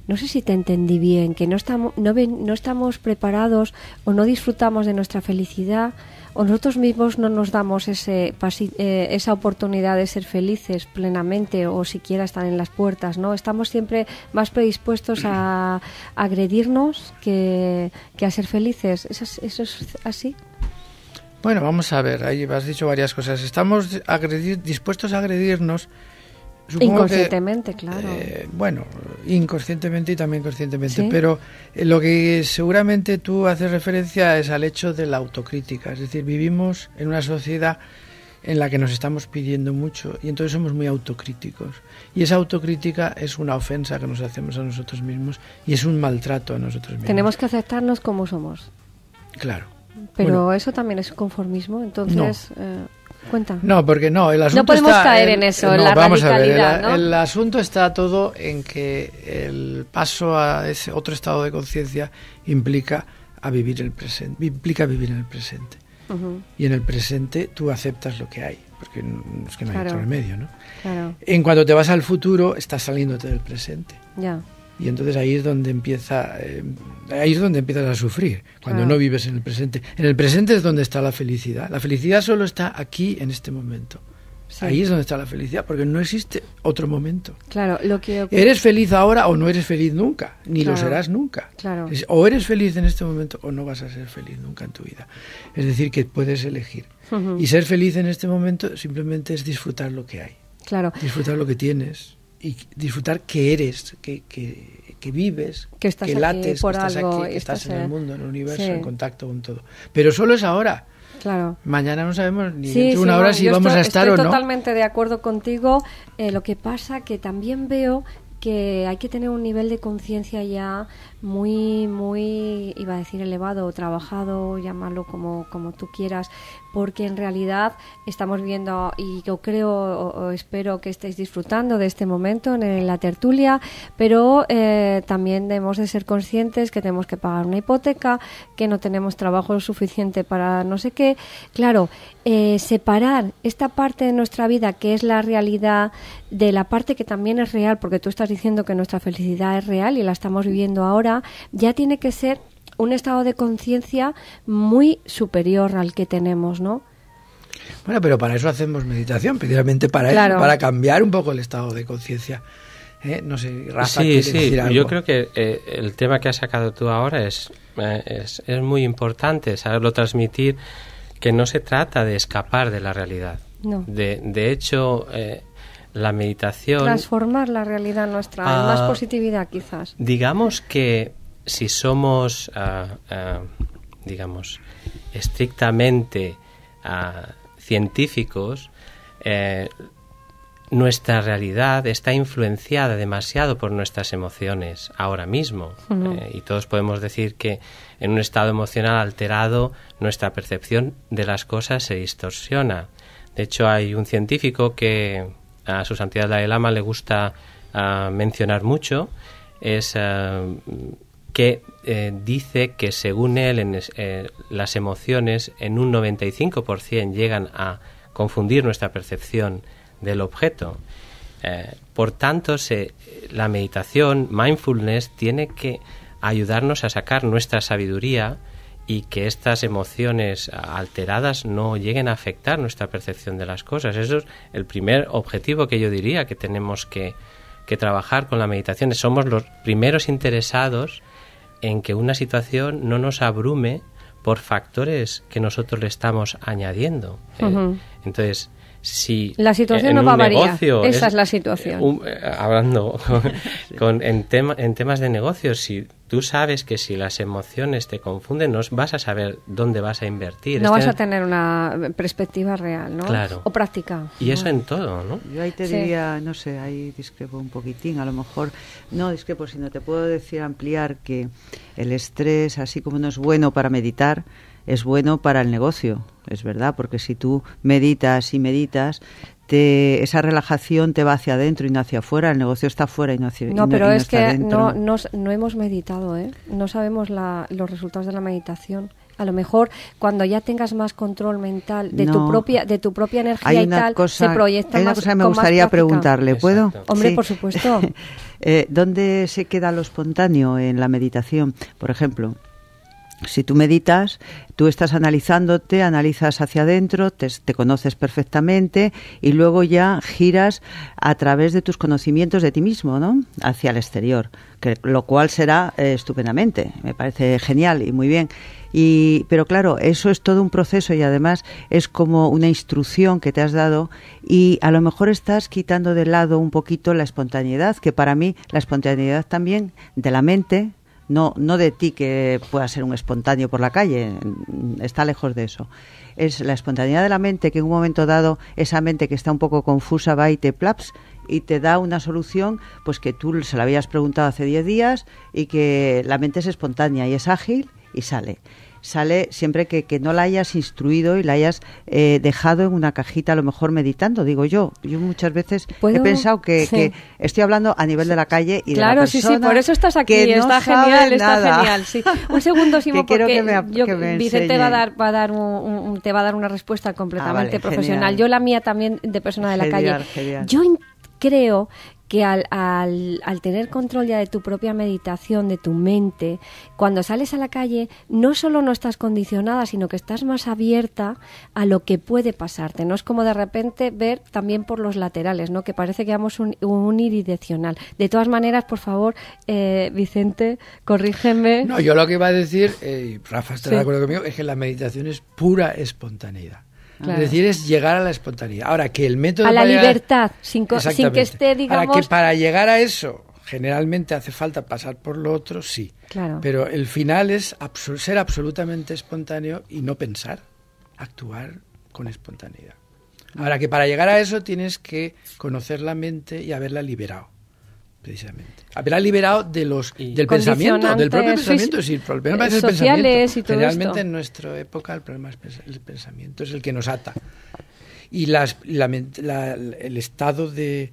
Speaker 1: no sé si te entendí bien, que no estamos preparados o no disfrutamos de nuestra felicidad o nosotros mismos no nos damos esa oportunidad de ser felices plenamente o siquiera estar en las puertas, ¿no? Estamos siempre más predispuestos a agredirnos que a ser felices. ¿Eso es así?
Speaker 4: Bueno, vamos a ver, ahí has dicho varias cosas. Estamos dispuestos a agredirnos.
Speaker 1: Inconscientemente, claro.
Speaker 4: Bueno, inconscientemente y también conscientemente,
Speaker 1: ¿sí?
Speaker 4: Pero lo que seguramente tú haces referencia es al hecho de la autocrítica. Es decir, vivimos en una sociedad en la que nos estamos pidiendo mucho y entonces somos muy autocríticos. Y esa autocrítica es una ofensa que nos hacemos a nosotros mismos y es un maltrato a nosotros mismos.
Speaker 1: Tenemos que aceptarnos como somos.
Speaker 4: Claro.
Speaker 1: Pero bueno, eso también es conformismo, entonces... No. Cuenta.
Speaker 4: No, porque no, el asunto
Speaker 1: no podemos
Speaker 4: está
Speaker 1: caer en eso, en la radicalidad, ¿no?
Speaker 4: El asunto está todo en que el paso a ese otro estado de conciencia implica vivir el presente. Uh-huh. Y en el presente tú aceptas lo que hay, porque es que no hay otro remedio, ¿no?
Speaker 1: Claro.
Speaker 4: En cuanto te vas al futuro, estás saliéndote del presente.
Speaker 1: Ya.
Speaker 4: Y entonces ahí es donde empiezas a sufrir, cuando no vives en el presente. En el presente es donde está la felicidad. La felicidad solo está aquí, en este momento. Sí. Ahí es donde está la felicidad, porque no existe otro momento.
Speaker 1: Claro,
Speaker 4: eres feliz ahora o no eres feliz nunca, ni lo serás nunca.
Speaker 1: Claro.
Speaker 4: O eres feliz en este momento o no vas a ser feliz nunca en tu vida. Es decir, que puedes elegir. Uh-huh. Y ser feliz en este momento simplemente es disfrutar lo que hay.
Speaker 1: Claro.
Speaker 4: Disfrutar lo que tienes. Y disfrutar que eres, que vives,
Speaker 1: que estás
Speaker 4: que lates,
Speaker 1: por
Speaker 4: que estás
Speaker 1: algo,
Speaker 4: aquí, que estás en el mundo, en el universo,
Speaker 1: sí.
Speaker 4: En contacto con todo. Pero solo es ahora.
Speaker 1: Claro.
Speaker 4: Mañana no sabemos ni dentro de una hora si vamos a estar o no.
Speaker 1: Estoy totalmente de acuerdo contigo. Lo que pasa que también veo que hay que tener un nivel de conciencia ya muy, muy, iba a decir elevado o trabajado, llamarlo como tú quieras, porque en realidad estamos viendo, y yo creo o espero que estéis disfrutando de este momento en la tertulia, pero también debemos de ser conscientes que tenemos que pagar una hipoteca, que no tenemos trabajo suficiente para no sé qué. Claro, separar esta parte de nuestra vida que es la realidad de la parte que también es real, porque tú estás diciendo que nuestra felicidad es real y la estamos viviendo ahora, ya tiene que ser un estado de conciencia muy superior al que tenemos, ¿no?
Speaker 4: Bueno, pero para eso hacemos meditación, precisamente para eso, para cambiar un poco el estado de conciencia. No sé, Rafa, ¿quieres decir algo?
Speaker 2: Yo creo que el tema que has sacado tú ahora es muy importante, saberlo transmitir, que no se trata de escapar de la realidad.
Speaker 1: No.
Speaker 2: De hecho, la meditación...
Speaker 1: Transformar la realidad nuestra en más positividad, quizás.
Speaker 2: Digamos que si somos, digamos, estrictamente científicos, nuestra realidad está influenciada demasiado por nuestras emociones ahora mismo. Uh-huh. Y todos podemos decir que en un estado emocional alterado nuestra percepción de las cosas se distorsiona. De hecho, hay un científico que a su santidad Dalai Lama le gusta mencionar mucho, es que dice que según él las emociones en un 95% llegan a confundir nuestra percepción del objeto. Por tanto, la meditación, mindfulness, tiene que ayudarnos a sacar nuestra sabiduría y que estas emociones alteradas no lleguen a afectar nuestra percepción de las cosas. Eso es el primer objetivo que yo diría que tenemos que trabajar con la meditación. Somos los primeros interesados en que una situación no nos abrume por factores que nosotros le estamos añadiendo.
Speaker 1: Uh-huh.
Speaker 2: Entonces, si
Speaker 1: la situación no va a variar, esa es la situación.
Speaker 2: Hablando en temas de negocios, si tú sabes que si las emociones te confunden, no vas a saber dónde vas a invertir.
Speaker 1: No vas a tener una perspectiva real, ¿no?
Speaker 2: Claro.
Speaker 1: O práctica.
Speaker 2: Y eso en todo, ¿no?
Speaker 3: Yo ahí te diría, no sé, ahí discrepo un poquitín, a lo mejor, no discrepo, sino te puedo decir, ampliar que el estrés, así como no es bueno para meditar, es bueno para el negocio, es verdad, porque si tú meditas y meditas, esa relajación te va hacia adentro y no hacia afuera, el negocio está afuera y no hacia adentro.
Speaker 1: No, pero es que no hemos meditado, no sabemos los resultados de la meditación. A lo mejor cuando ya tengas más control mental de tu propia energía y tal, se proyecta más.
Speaker 3: Hay una cosa que me gustaría preguntarle, ¿puedo?
Speaker 2: Exacto.
Speaker 1: Hombre,
Speaker 3: sí.
Speaker 1: Por supuesto.
Speaker 3: ¿Dónde se queda lo espontáneo en la meditación? Por ejemplo, Si tú meditas, tú estás analizándote, analizas hacia adentro, te conoces perfectamente y luego ya giras a través de tus conocimientos de ti mismo, ¿no? Hacia el exterior, lo cual será estupendamente. Me parece genial y muy bien. Pero claro, eso es todo un proceso y además es como una instrucción que te has dado y a lo mejor estás quitando de lado un poquito la espontaneidad, que para mí la espontaneidad también de la mente, no de ti que puedas ser un espontáneo por la calle, está lejos de eso. Es la espontaneidad de la mente que en un momento dado esa mente que está un poco confusa va y te plaps y te da una solución pues que tú se la habías preguntado hace 10 días y que la mente es espontánea y es ágil y sale siempre que no la hayas instruido y la hayas dejado en una cajita, a lo mejor meditando, digo yo. Yo muchas veces he pensado que estoy hablando a nivel de la calle y
Speaker 1: claro,
Speaker 3: de la persona.
Speaker 1: Sí, por eso estás aquí,
Speaker 3: que
Speaker 1: está
Speaker 3: no
Speaker 1: genial,
Speaker 3: nada.
Speaker 1: Está genial. Sí. Un segundo, Simo,
Speaker 3: que
Speaker 1: porque Vicente va a dar una respuesta completamente profesional. Genial. Yo la mía también de persona de la calle.
Speaker 3: Genial.
Speaker 1: Yo creo que al tener control ya de tu propia meditación, de tu mente, cuando sales a la calle, no solo no estás condicionada, sino que estás más abierta a lo que puede pasarte. No es como de repente ver también por los laterales, ¿no? Que parece que vamos unidireccional. De todas maneras, por favor, Vicente, corrígeme.
Speaker 4: No, yo lo que iba a decir, Rafa estará de acuerdo conmigo, es que la meditación es pura espontaneidad. Claro. Es decir, es llegar a la espontaneidad. Ahora, que el método...
Speaker 1: A la libertad, sin que esté, digamos...
Speaker 4: Ahora, que para llegar a eso, generalmente hace falta pasar por lo otro, sí.
Speaker 1: Claro.
Speaker 4: Pero el final es ser absolutamente espontáneo y no pensar, actuar con espontaneidad. Ahora, que para llegar a eso tienes que conocer la mente y haberla liberado, precisamente. Haberla liberado del pensamiento, del propio pensamiento. Sí, el problema es el pensamiento.
Speaker 1: Y todo
Speaker 4: generalmente
Speaker 1: esto.
Speaker 4: En nuestra época el problema es el pensamiento, es el que nos ata. Y el estado de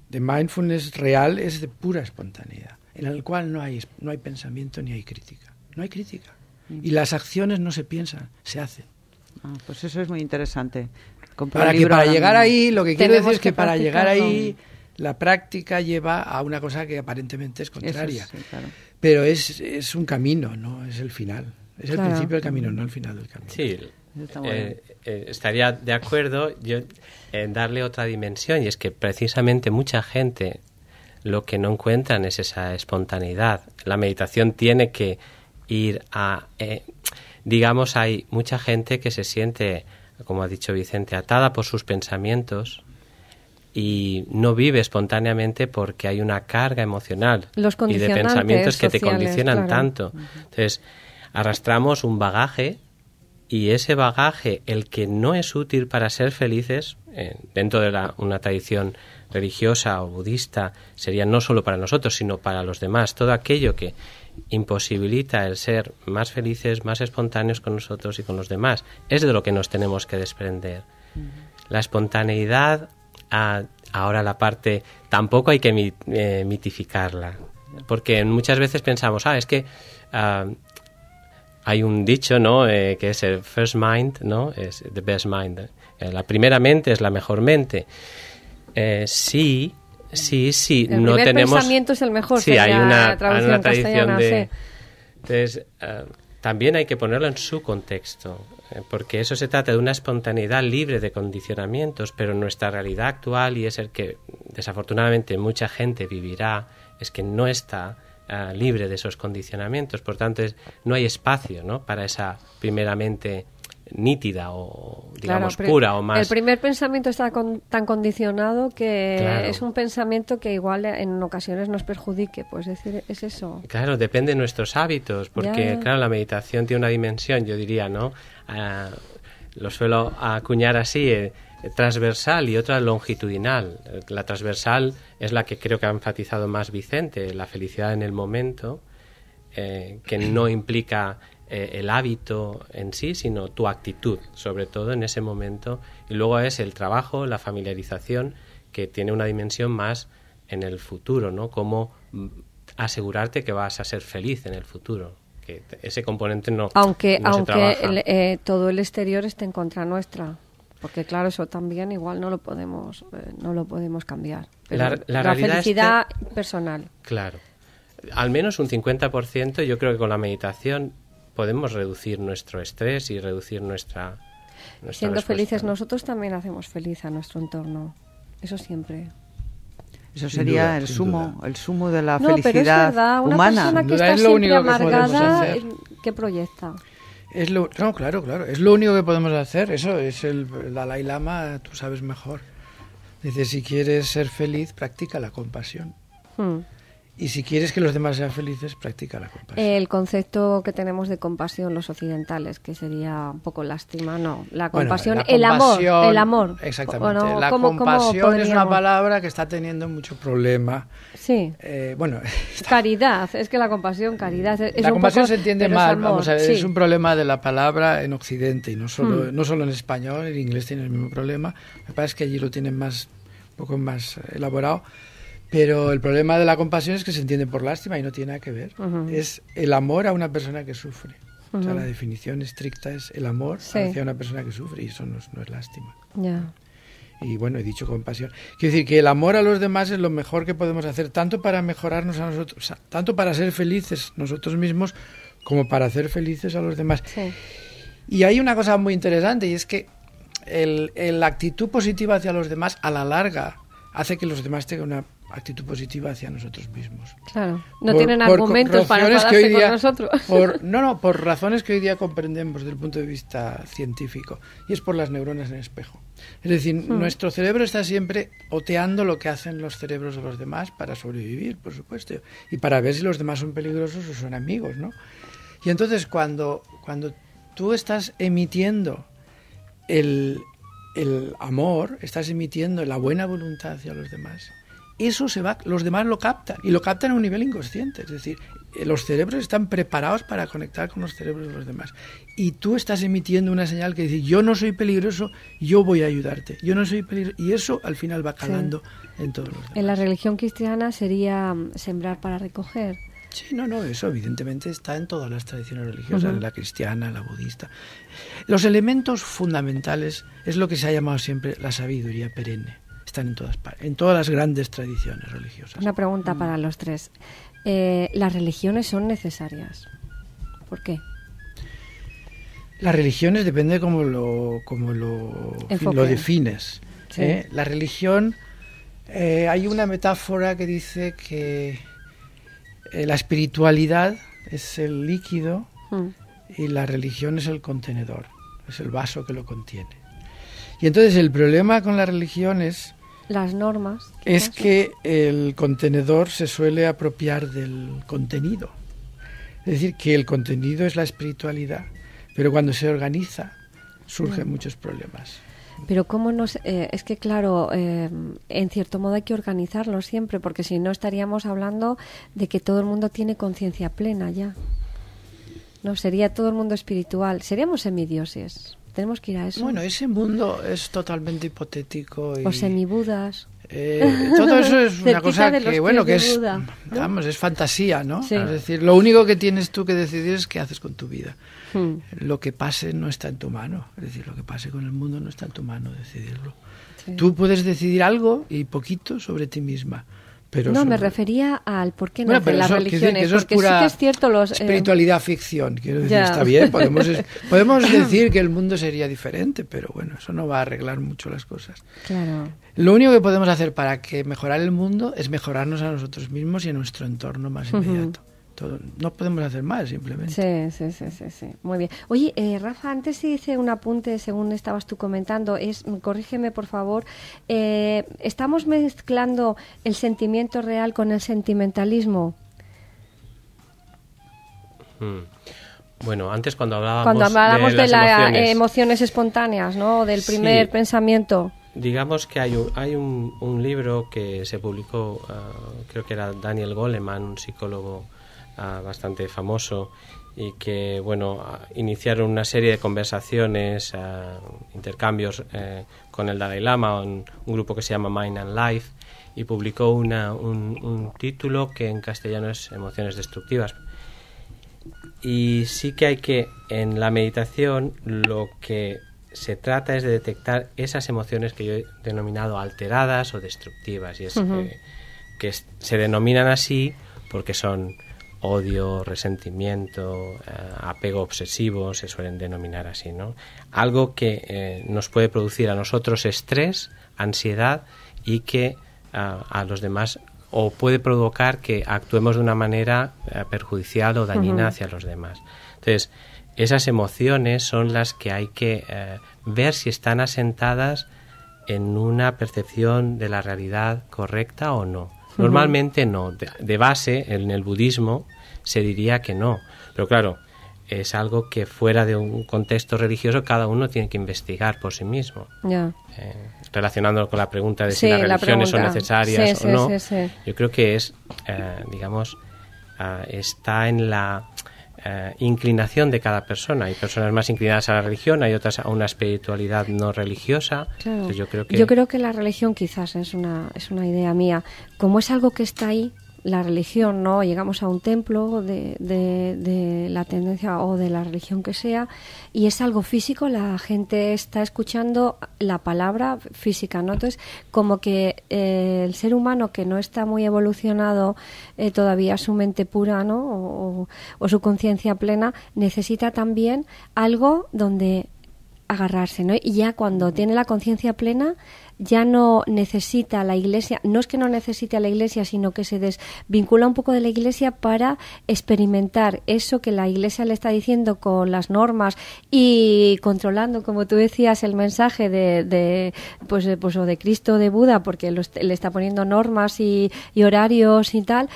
Speaker 4: mindfulness real es de pura espontaneidad, en el cual no hay pensamiento ni hay crítica. No hay crítica. Y las acciones no se piensan, se hacen.
Speaker 3: Pues eso es muy interesante.
Speaker 4: Para llegar ahí, lo que quiero decir es que para llegar ahí... La práctica lleva a una cosa que aparentemente es contraria.
Speaker 3: Eso, sí, claro.
Speaker 4: Pero es un camino, no es el final. Es el principio del camino, no el final del camino.
Speaker 2: Sí, estaría de acuerdo yo en darle otra dimensión, y es que precisamente mucha gente lo que no encuentran es esa espontaneidad. La meditación tiene que ir a... digamos, hay mucha gente que se siente, como ha dicho Vicente, atada por sus pensamientos y no vive espontáneamente porque hay una carga emocional y de pensamientos que te condicionan tanto. Entonces, arrastramos un bagaje y ese bagaje, el que no es útil para ser felices, dentro de una tradición religiosa o budista, sería no solo para nosotros, sino para los demás. Todo aquello que imposibilita el ser más felices, más espontáneos con nosotros y con los demás, es de lo que nos tenemos que desprender. La espontaneidad... ahora la parte, tampoco hay que mitificarla, porque muchas veces pensamos, es que hay un dicho, ¿no? Que es el first mind, ¿no? Es the best mind. La primera mente es la mejor mente. Sí.
Speaker 1: El
Speaker 2: no
Speaker 1: primer
Speaker 2: tenemos
Speaker 1: pensamiento es el mejor.
Speaker 2: Sí, hay una tradición
Speaker 1: castellana,
Speaker 2: de. Entonces, también hay que ponerlo en su contexto, porque eso se trata de una espontaneidad libre de condicionamientos, pero nuestra realidad actual, y es el que desafortunadamente mucha gente vivirá, es que no está libre de esos condicionamientos. Por tanto, no hay espacio, ¿no?, para esa primeramente nítida o, digamos, pura o más...
Speaker 1: El primer pensamiento está tan condicionado que es un pensamiento que igual en ocasiones nos perjudique, pues decir, es eso.
Speaker 2: Claro, depende de nuestros hábitos, porque claro, la meditación tiene una dimensión, yo diría, ¿no? Lo suelo acuñar así, transversal y otra longitudinal. La transversal es la que creo que ha enfatizado más Vicente, la felicidad en el momento, que no implica el hábito en sí, sino tu actitud, sobre todo en ese momento. Y luego es el trabajo, la familiarización, que tiene una dimensión más en el futuro, ¿no? Cómo asegurarte que vas a ser feliz en el futuro. Que ese componente no se trabaja.
Speaker 1: Todo el exterior esté en contra nuestra, porque claro, eso también igual no lo podemos cambiar. Pero la felicidad personal.
Speaker 2: Claro. al menos un 50%, yo creo que con la meditación podemos reducir nuestro estrés y reducir nuestra
Speaker 1: Siendo
Speaker 2: respuesta.
Speaker 1: felices nosotros también hacemos feliz a nuestro entorno. Eso siempre.
Speaker 3: Eso
Speaker 4: Sin
Speaker 3: sería
Speaker 4: duda,
Speaker 3: el
Speaker 4: sin
Speaker 3: sumo,
Speaker 4: duda.
Speaker 3: el sumo de la
Speaker 1: No, pero es
Speaker 3: felicidad
Speaker 1: verdad, una
Speaker 3: humana.
Speaker 1: persona
Speaker 4: Sin
Speaker 1: que
Speaker 4: duda
Speaker 1: está
Speaker 4: es lo
Speaker 1: siempre
Speaker 4: único que podemos
Speaker 1: amargada,
Speaker 4: hacer.
Speaker 1: ¿qué proyecta?
Speaker 4: No, claro. Es lo único que podemos hacer. Eso es el Dalai Lama, tú sabes mejor. Dice, si quieres ser feliz, practica la compasión. Y si quieres que los demás sean felices, practica la compasión.
Speaker 1: El concepto que tenemos de compasión los occidentales, que sería un poco lástima, no. La compasión,
Speaker 4: Bueno,
Speaker 1: el amor.
Speaker 4: Exactamente.
Speaker 1: Bueno,
Speaker 4: la
Speaker 1: ¿cómo
Speaker 4: compasión es una
Speaker 1: podríamos?
Speaker 4: palabra que está teniendo mucho problema.
Speaker 1: Sí.
Speaker 4: Bueno,
Speaker 1: Caridad, es que la compasión, caridad. Es
Speaker 4: la
Speaker 1: un
Speaker 4: compasión
Speaker 1: poco,
Speaker 4: se entiende
Speaker 1: pero es
Speaker 4: mal,
Speaker 1: amor,
Speaker 4: vamos a ver,
Speaker 1: sí.
Speaker 4: es un problema de la palabra en Occidente y no solo en español, en inglés tiene el mismo problema. Me parece que allí lo tienen un poco más elaborado. Pero el problema de la compasión es que se entiende por lástima y no tiene nada que ver. Es el amor a una persona que sufre. O sea, la definición estricta es el amor hacia una persona que sufre y eso no es lástima.
Speaker 1: Ya.
Speaker 4: Y bueno, he dicho compasión. Quiero decir que el amor a los demás es lo mejor que podemos hacer, tanto para mejorarnos a nosotros, o sea, tanto para ser felices nosotros mismos, como para hacer felices a los demás.
Speaker 1: Sí.
Speaker 4: Y hay una cosa muy interesante y es que la actitud positiva hacia los demás a la larga hace que los demás tengan una actitud positiva hacia nosotros mismos.
Speaker 1: Claro, no tienen argumentos para enfadarse con nosotros.
Speaker 4: Por razones que hoy día comprendemos desde el punto de vista científico, y es por las neuronas en espejo. Es decir, nuestro cerebro está siempre oteando lo que hacen los cerebros de los demás para sobrevivir, por supuesto, y para ver si los demás son peligrosos o son amigos, ¿no? Y entonces cuando tú estás emitiendo el amor, estás emitiendo la buena voluntad hacia los demás, eso los demás lo captan, y lo captan a un nivel inconsciente. Es decir, los cerebros están preparados para conectar con los cerebros de los demás. Y tú estás emitiendo una señal que dice, yo no soy peligroso, yo voy a ayudarte. Yo no soy peligroso. Y eso al final va calando en todos los demás.
Speaker 1: En la religión cristiana sería sembrar para recoger.
Speaker 4: Sí, eso evidentemente está en todas las tradiciones religiosas, la cristiana, la budista. Los elementos fundamentales es lo que se ha llamado siempre la sabiduría perenne. Están en todas las grandes tradiciones religiosas.
Speaker 1: Una pregunta para los tres. ¿Las religiones son necesarias? ¿Por qué?
Speaker 4: Las religiones depende de cómo lo defines.
Speaker 1: Sí.
Speaker 4: La religión, hay una metáfora que dice que la espiritualidad es el líquido y la religión es el contenedor, es el vaso que lo contiene. Y entonces el problema con la religión es
Speaker 1: las normas.
Speaker 4: Es que el contenedor se suele apropiar del contenido. Es decir, que el contenido es la espiritualidad, pero cuando se organiza surgen muchos problemas.
Speaker 1: Pero cómo nos... es que claro, en cierto modo hay que organizarlo siempre, porque si no estaríamos hablando de que todo el mundo tiene conciencia plena ya. No, sería todo el mundo espiritual. Seríamos semidioses. Tenemos que ir a eso.
Speaker 4: Bueno, ese mundo es totalmente hipotético.
Speaker 1: O semibudas.
Speaker 4: Todo eso es una cosa que, bueno, que es,
Speaker 1: Buda, ¿no?
Speaker 4: Vamos, es fantasía, ¿no?
Speaker 1: Sí.
Speaker 4: Es decir, lo único que tienes tú que decidir es qué haces con tu vida. Lo que pase no está en tu mano. Es decir, lo que pase con el mundo no está en tu mano decidirlo. Sí. Tú puedes decidir algo y poquito sobre ti misma. Pero
Speaker 1: no, me refería al por qué no de las
Speaker 4: eso,
Speaker 1: religiones,
Speaker 4: que eso
Speaker 1: porque
Speaker 4: es pura
Speaker 1: sí que es cierto los...
Speaker 4: espiritualidad ficción, quiero decir, está bien, podemos decir que el mundo sería diferente, pero bueno, eso no va a arreglar mucho las cosas.
Speaker 1: Claro.
Speaker 4: Lo único que podemos hacer para que mejorar el mundo es mejorarnos a nosotros mismos y a nuestro entorno más inmediato. No podemos hacer más, simplemente.
Speaker 1: Sí. Muy bien. Oye, Rafa, antes hice un apunte, según estabas tú comentando, corrígeme por favor, ¿estamos mezclando el sentimiento real con el sentimentalismo?
Speaker 2: Bueno, antes cuando hablábamos
Speaker 1: de las emociones espontáneas, ¿no? Del primer pensamiento.
Speaker 2: Digamos que hay un libro que se publicó, creo que era Daniel Goleman, un psicólogo bastante famoso, y que iniciaron una serie de conversaciones, intercambios con el Dalai Lama, un grupo que se llama Mind and Life, y publicó un título que en castellano es Emociones Destructivas. Y sí que hay que, en la meditación, lo que se trata es de detectar esas emociones que yo he denominado alteradas o destructivas, y es que se denominan así porque son odio, resentimiento, apego obsesivo, se suelen denominar así, ¿no? Algo que nos puede producir a nosotros estrés, ansiedad y que a los demás o puede provocar que actuemos de una manera perjudicial o dañina hacia los demás. Entonces, esas emociones son las que hay que ver si están asentadas en una percepción de la realidad correcta o no. Normalmente no. De base, en el budismo se diría que no. Pero claro, es algo que fuera de un contexto religioso cada uno tiene que investigar por sí mismo. Relacionándolo con la pregunta de si las religiones son necesarias o no, yo creo que es, está en la inclinación de cada persona. Hay personas más inclinadas a la religión, hay otras a una espiritualidad no religiosa.
Speaker 1: Claro.
Speaker 2: Entonces
Speaker 1: yo creo que la religión quizás es una idea mía. Como es algo que está ahí, la religión, ¿no? Llegamos a un templo de la tendencia o de la religión que sea y es algo físico, la gente está escuchando la palabra física, ¿no? Entonces, como que el ser humano que no está muy evolucionado todavía su mente pura, ¿no? O su conciencia plena, necesita también algo donde agarrarse, ¿no? Y ya cuando tiene la conciencia plena ya no necesita a la Iglesia, no es que no necesite a la Iglesia, sino que se desvincula un poco de la Iglesia para experimentar eso que la Iglesia le está diciendo con las normas y controlando, como tú decías, el mensaje de o de Cristo o de Buda, porque le está poniendo normas y horarios y tal,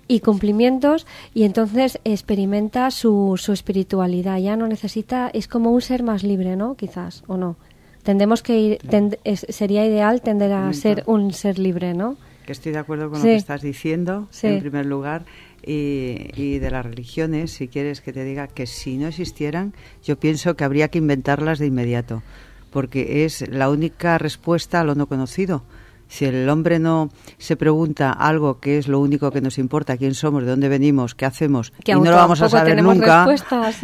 Speaker 1: y cumplimientos, y entonces experimenta su espiritualidad, ya no necesita, es como un ser más libre, ¿no? Quizás, ¿o no? Tendemos que ir, sería ideal tender a ser un ser libre, ¿no?
Speaker 3: Que estoy de acuerdo con lo que estás diciendo, en primer lugar, y de las religiones, si quieres que te diga que si no existieran, yo pienso que habría que inventarlas de inmediato, porque es la única respuesta a lo no conocido. Si el hombre no se pregunta algo que es lo único que nos importa, quién somos, de dónde venimos, qué hacemos, y no lo vamos a saber nunca,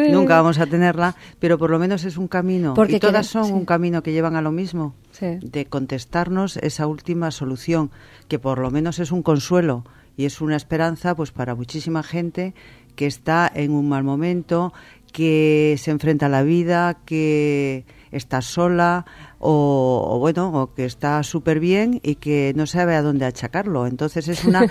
Speaker 3: nunca vamos a tenerla, pero por lo menos es un camino, porque y todas son un camino que llevan a lo mismo, de contestarnos esa última solución, que por lo menos es un consuelo y es una esperanza pues para muchísima gente que está en un mal momento, que se enfrenta a la vida, que está sola o que está súper bien y que no sabe a dónde achacarlo. Entonces es una...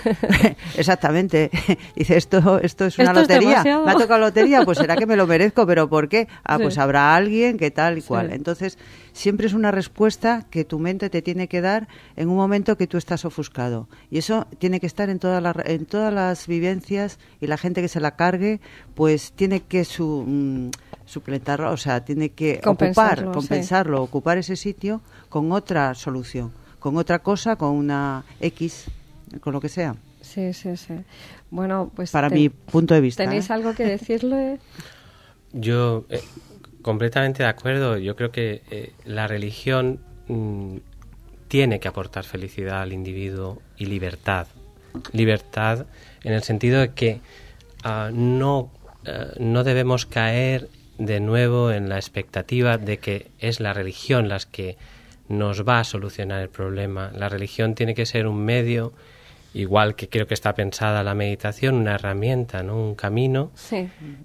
Speaker 3: Exactamente. Dice, esto es una lotería. ¿Me ha tocado lotería? Pues será que me lo merezco, pero ¿por qué? Pues habrá alguien que tal y cual. Entonces siempre es una respuesta que tu mente te tiene que dar en un momento que tú estás ofuscado. Y eso tiene que estar en todas las vivencias, y la gente que se la cargue pues tiene que suplementarlo, o sea, tiene que compensarlo, ocupar ese sitio con otra solución, con otra cosa, con una X, con lo que sea.
Speaker 1: Sí. Bueno, pues
Speaker 3: para mi punto de vista.
Speaker 1: ¿Tenéis algo que decirle?
Speaker 2: Yo completamente de acuerdo. Yo creo que la religión tiene que aportar felicidad al individuo y libertad. Libertad en el sentido de que no debemos caer de nuevo en la expectativa de que es la religión las que nos va a solucionar el problema. La religión tiene que ser un medio, igual que creo que está pensada la meditación, una herramienta, ¿no? Un camino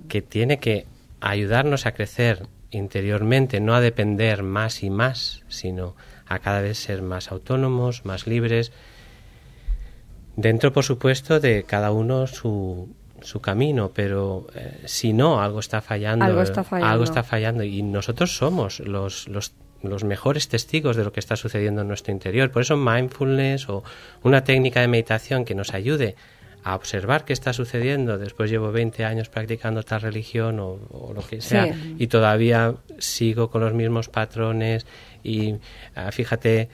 Speaker 2: que tiene que ayudarnos a crecer interiormente, no a depender más y más, sino a cada vez ser más autónomos, más libres, dentro, por supuesto, de cada uno su camino, pero si no, algo está fallando. Algo está fallando y nosotros somos los mejores testigos de lo que está sucediendo en nuestro interior. Por eso mindfulness o una técnica de meditación que nos ayude a observar qué está sucediendo. Después llevo 20 años practicando tal religión o lo que sea, y todavía sigo con los mismos patrones y fíjate,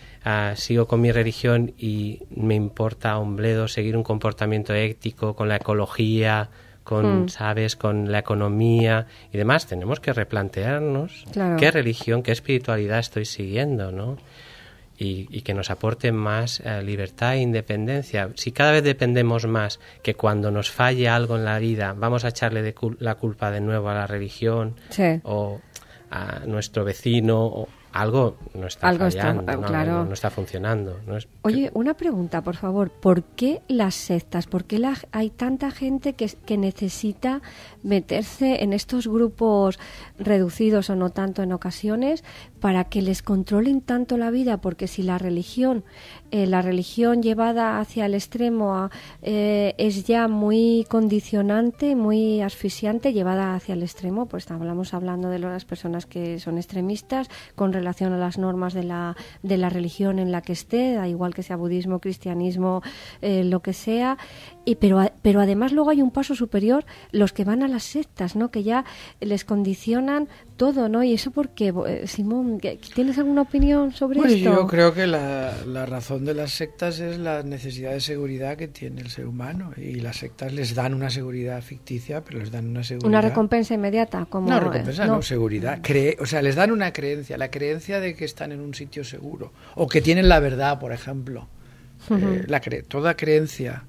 Speaker 2: sigo con mi religión y me importa un bledo seguir un comportamiento ético con la ecología, con la economía y demás. Tenemos que replantearnos qué religión, qué espiritualidad estoy siguiendo, ¿no? Y que nos aporte más libertad e independencia. Si cada vez dependemos más, que cuando nos falle algo en la vida vamos a echarle la culpa de nuevo a la religión o a nuestro vecino algo no está fallando,
Speaker 1: claro.
Speaker 2: no está funcionando.
Speaker 1: Oye, una pregunta, por favor. ¿Por qué las sectas? ¿Por qué hay tanta gente que necesita meterse en estos grupos reducidos o no tanto en ocasiones para que les controlen tanto la vida? Porque si la religión llevada hacia el extremo es ya muy condicionante, muy asfixiante, llevada hacia el extremo, pues estamos hablando de las personas que son extremistas con relación a las normas de la religión en la que esté, da igual que sea budismo, cristianismo, lo que sea, pero además luego hay un paso superior, los que van a las sectas, ¿no? Que ya les condicionan todo, ¿no? Y eso porque, Simón, ¿tienes alguna opinión sobre esto?
Speaker 4: Yo creo que la razón de las sectas es la necesidad de seguridad que tiene el ser humano, y las sectas les dan una seguridad ficticia, pero les dan una seguridad.
Speaker 1: Una recompensa inmediata, como
Speaker 4: no recompensa, no seguridad. O sea, les dan una creencia, la creencia de que están en un sitio seguro o que tienen la verdad, por ejemplo. Toda creencia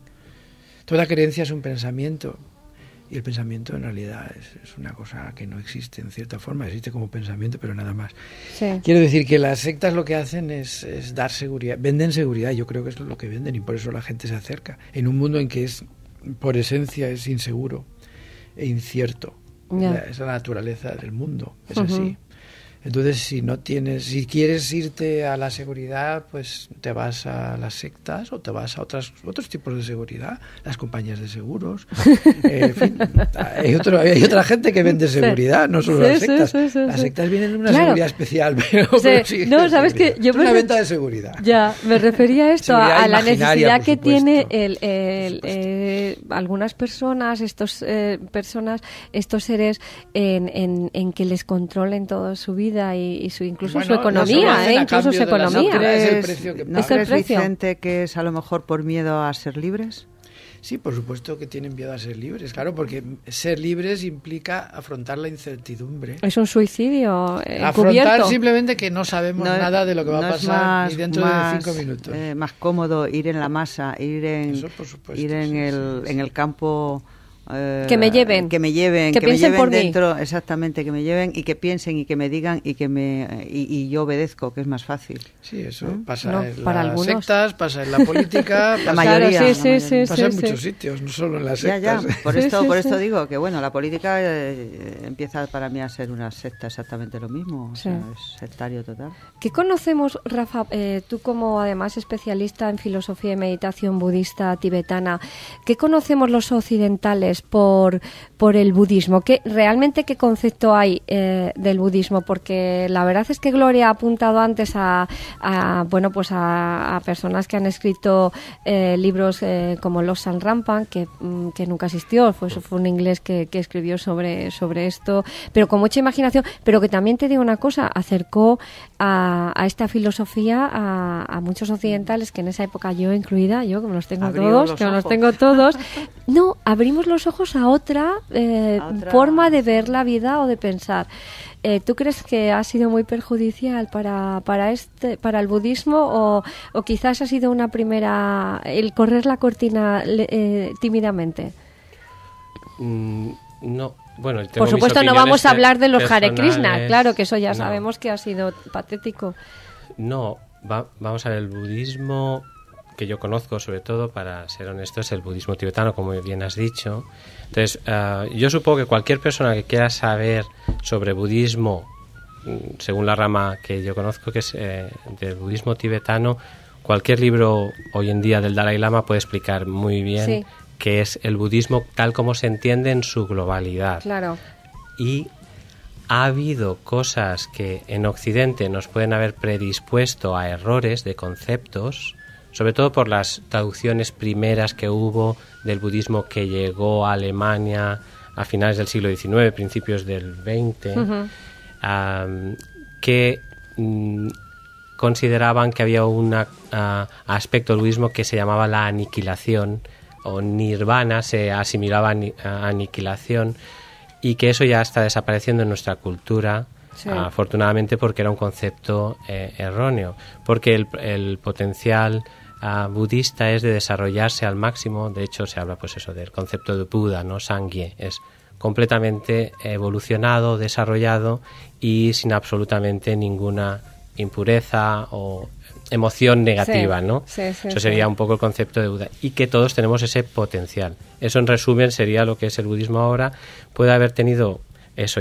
Speaker 4: es un pensamiento. Y el pensamiento en realidad es una cosa que no existe en cierta forma, existe como pensamiento, pero nada más. Sí. Quiero decir que las sectas lo que hacen es dar seguridad, venden seguridad, yo creo que es lo que venden, y por eso la gente se acerca. En un mundo en que por esencia es inseguro e incierto, es la naturaleza del mundo, es así. Entonces, si quieres irte a la seguridad, pues te vas a las sectas o te vas a otros tipos de seguridad, las compañías de seguros. En fin, hay otra gente que vende seguridad, no solo las sectas. Las sectas vienen de una seguridad especial, pero sí,
Speaker 1: no, sabes que yo
Speaker 4: una venta de seguridad.
Speaker 1: Ya, me refería a esto, a la necesidad que tiene algunas personas, estos seres en que les controlen toda su vida y incluso su economía, incluso su economía.
Speaker 3: ¿No crees, Vicente, que es a lo mejor por miedo a ser libres?
Speaker 4: Sí, por supuesto que tienen miedo a ser libres, claro, porque ser libres implica afrontar la incertidumbre.
Speaker 1: Es un suicidio
Speaker 4: afrontar
Speaker 1: cubierto.
Speaker 4: Simplemente que no sabemos nada de lo que va a pasar ni dentro de 5 minutos.
Speaker 3: Más cómodo ir en la masa, ir en el campo.
Speaker 1: Que me lleven,
Speaker 3: que me lleven
Speaker 1: por
Speaker 3: dentro,
Speaker 1: mí.
Speaker 3: Exactamente, que me lleven y que piensen y que me digan y yo obedezco, que es más fácil.
Speaker 4: Sí, eso pasa en las sectas, pasa en la política,
Speaker 3: la mayoría,
Speaker 4: pasa en muchos sitios, no solo en las sectas.
Speaker 3: Ya. Por esto digo que bueno, la política empieza para mí a ser una secta exactamente lo mismo, o sea, es sectario total.
Speaker 1: ¿Qué conocemos, Rafa, tú como además especialista en filosofía y meditación budista tibetana, qué conocemos los occidentales por el budismo? ¿Realmente qué concepto hay del budismo? Porque la verdad es que Gloria ha apuntado antes a personas que han escrito libros como Losang Rampan, que nunca existió, fue un inglés que escribió sobre esto, pero con mucha imaginación, pero que también te digo una cosa, acercó a esta filosofía a muchos occidentales, que en esa época yo incluida, yo que me los tengo todos, no, abrimos los ojos a otra forma de ver la vida o de pensar. ¿Tú crees que ha sido muy perjudicial para el budismo o quizás ha sido una primera, el correr la cortina tímidamente?
Speaker 2: No. Bueno,
Speaker 1: por supuesto no vamos a hablar de los Hare Krishna, claro que eso ya sabemos que ha sido patético.
Speaker 2: No, vamos a ver, el budismo que yo conozco, sobre todo, para ser honesto, es el budismo tibetano, como bien has dicho. Entonces, yo supongo que cualquier persona que quiera saber sobre budismo, según la rama que yo conozco, que es del budismo tibetano, cualquier libro hoy en día del Dalai Lama puede explicar muy bien qué es el budismo tal como se entiende en su globalidad.
Speaker 1: Claro.
Speaker 2: Y ha habido cosas que en Occidente nos pueden haber predispuesto a errores de conceptos, sobre todo por las traducciones primeras que hubo del budismo que llegó a Alemania a finales del siglo XIX, principios del XX, que consideraban que había un aspecto del budismo que se llamaba la aniquilación, o nirvana, se asimilaba a aniquilación, y que eso ya está desapareciendo en nuestra cultura, afortunadamente, porque era un concepto erróneo, porque el potencial budista es de desarrollarse al máximo. De hecho, se habla pues eso del concepto de Buda, ¿no? Sangye es completamente evolucionado, desarrollado y sin absolutamente ninguna impureza o emoción negativa, ¿no? Eso sería un poco el concepto de Buda. Y que todos tenemos ese potencial. Eso, en resumen, sería lo que es el budismo ahora. Puede haber tenido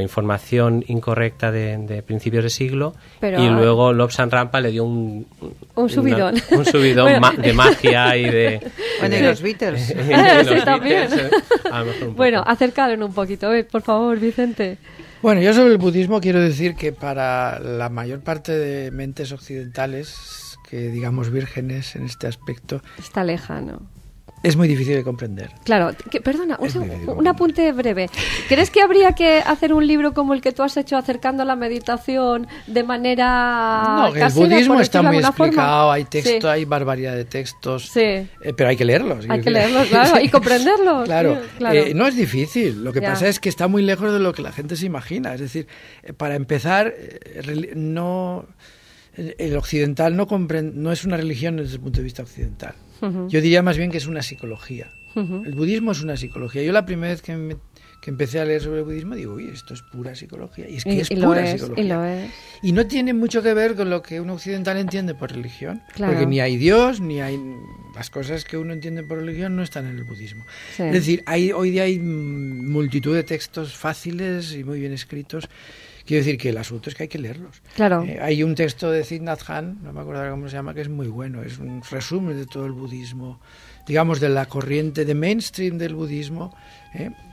Speaker 2: información incorrecta de principios de siglo, pero, y luego Lobsang Rampa le dio un subidón, bueno, de magia y de...
Speaker 3: Bueno, y los Beatles.
Speaker 1: Sí, también. Bueno, acercaron un poquito, por favor, Vicente.
Speaker 4: Bueno, yo sobre el budismo quiero decir que para la mayor parte de mentes occidentales, que digamos vírgenes en este aspecto,
Speaker 1: está lejano.
Speaker 4: Es muy difícil de comprender.
Speaker 1: Claro, perdona, un apunte breve. ¿Crees que habría que hacer un libro como el que tú has hecho, acercando la meditación de manera
Speaker 4: No,
Speaker 1: casera,
Speaker 4: el budismo está muy explicado,
Speaker 1: forma?
Speaker 4: Hay texto, sí. Hay barbaridad de textos,
Speaker 1: sí.
Speaker 4: Pero hay que leerlos.
Speaker 1: Hay que leerlos, claro, y comprenderlos.
Speaker 4: Claro,
Speaker 1: sí, claro.
Speaker 4: No es difícil, lo que pasa es que está muy lejos de lo que la gente se imagina. Es decir, para empezar, el occidental no es una religión desde el punto de vista occidental. Uh-huh. Yo diría más bien que es una psicología. Uh-huh. El budismo es una psicología. Yo la primera vez que empecé a leer sobre el budismo digo, uy, esto es pura psicología. Y es que es pura psicología. Y no tiene mucho que ver con lo que un occidental entiende por religión. Claro. Porque ni hay Dios, ni hay... Las cosas que uno entiende por religión no están en el budismo. Sí. Es decir, hoy día hay multitud de textos fáciles y muy bien escritos. Quiero decir que el asunto es que hay que leerlos.
Speaker 1: Claro.
Speaker 4: Hay un texto de Thich Nhat Hanh, no me acuerdo cómo se llama, que es muy bueno. Es un resumen de todo el budismo, digamos, de la corriente de mainstream del budismo,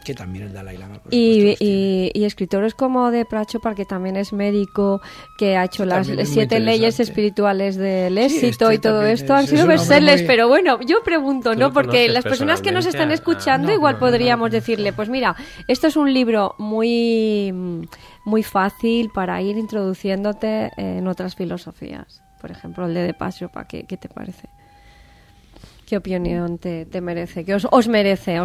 Speaker 4: que también el Dalai Lama, por supuesto,
Speaker 1: y escritores como de Prabhupada, que también es médico, que ha hecho las 7 leyes espirituales del éxito, y todo esto, han sido bestsellers, pero bueno, yo pregunto, ¿no? Porque las personas que nos están escuchando igual podríamos decirle, pues mira, esto es un libro muy fácil para ir introduciéndote en otras filosofías. Por ejemplo, el de Prabhupada, ¿qué te parece? ¿Qué opinión te merece? ¿Qué os merece?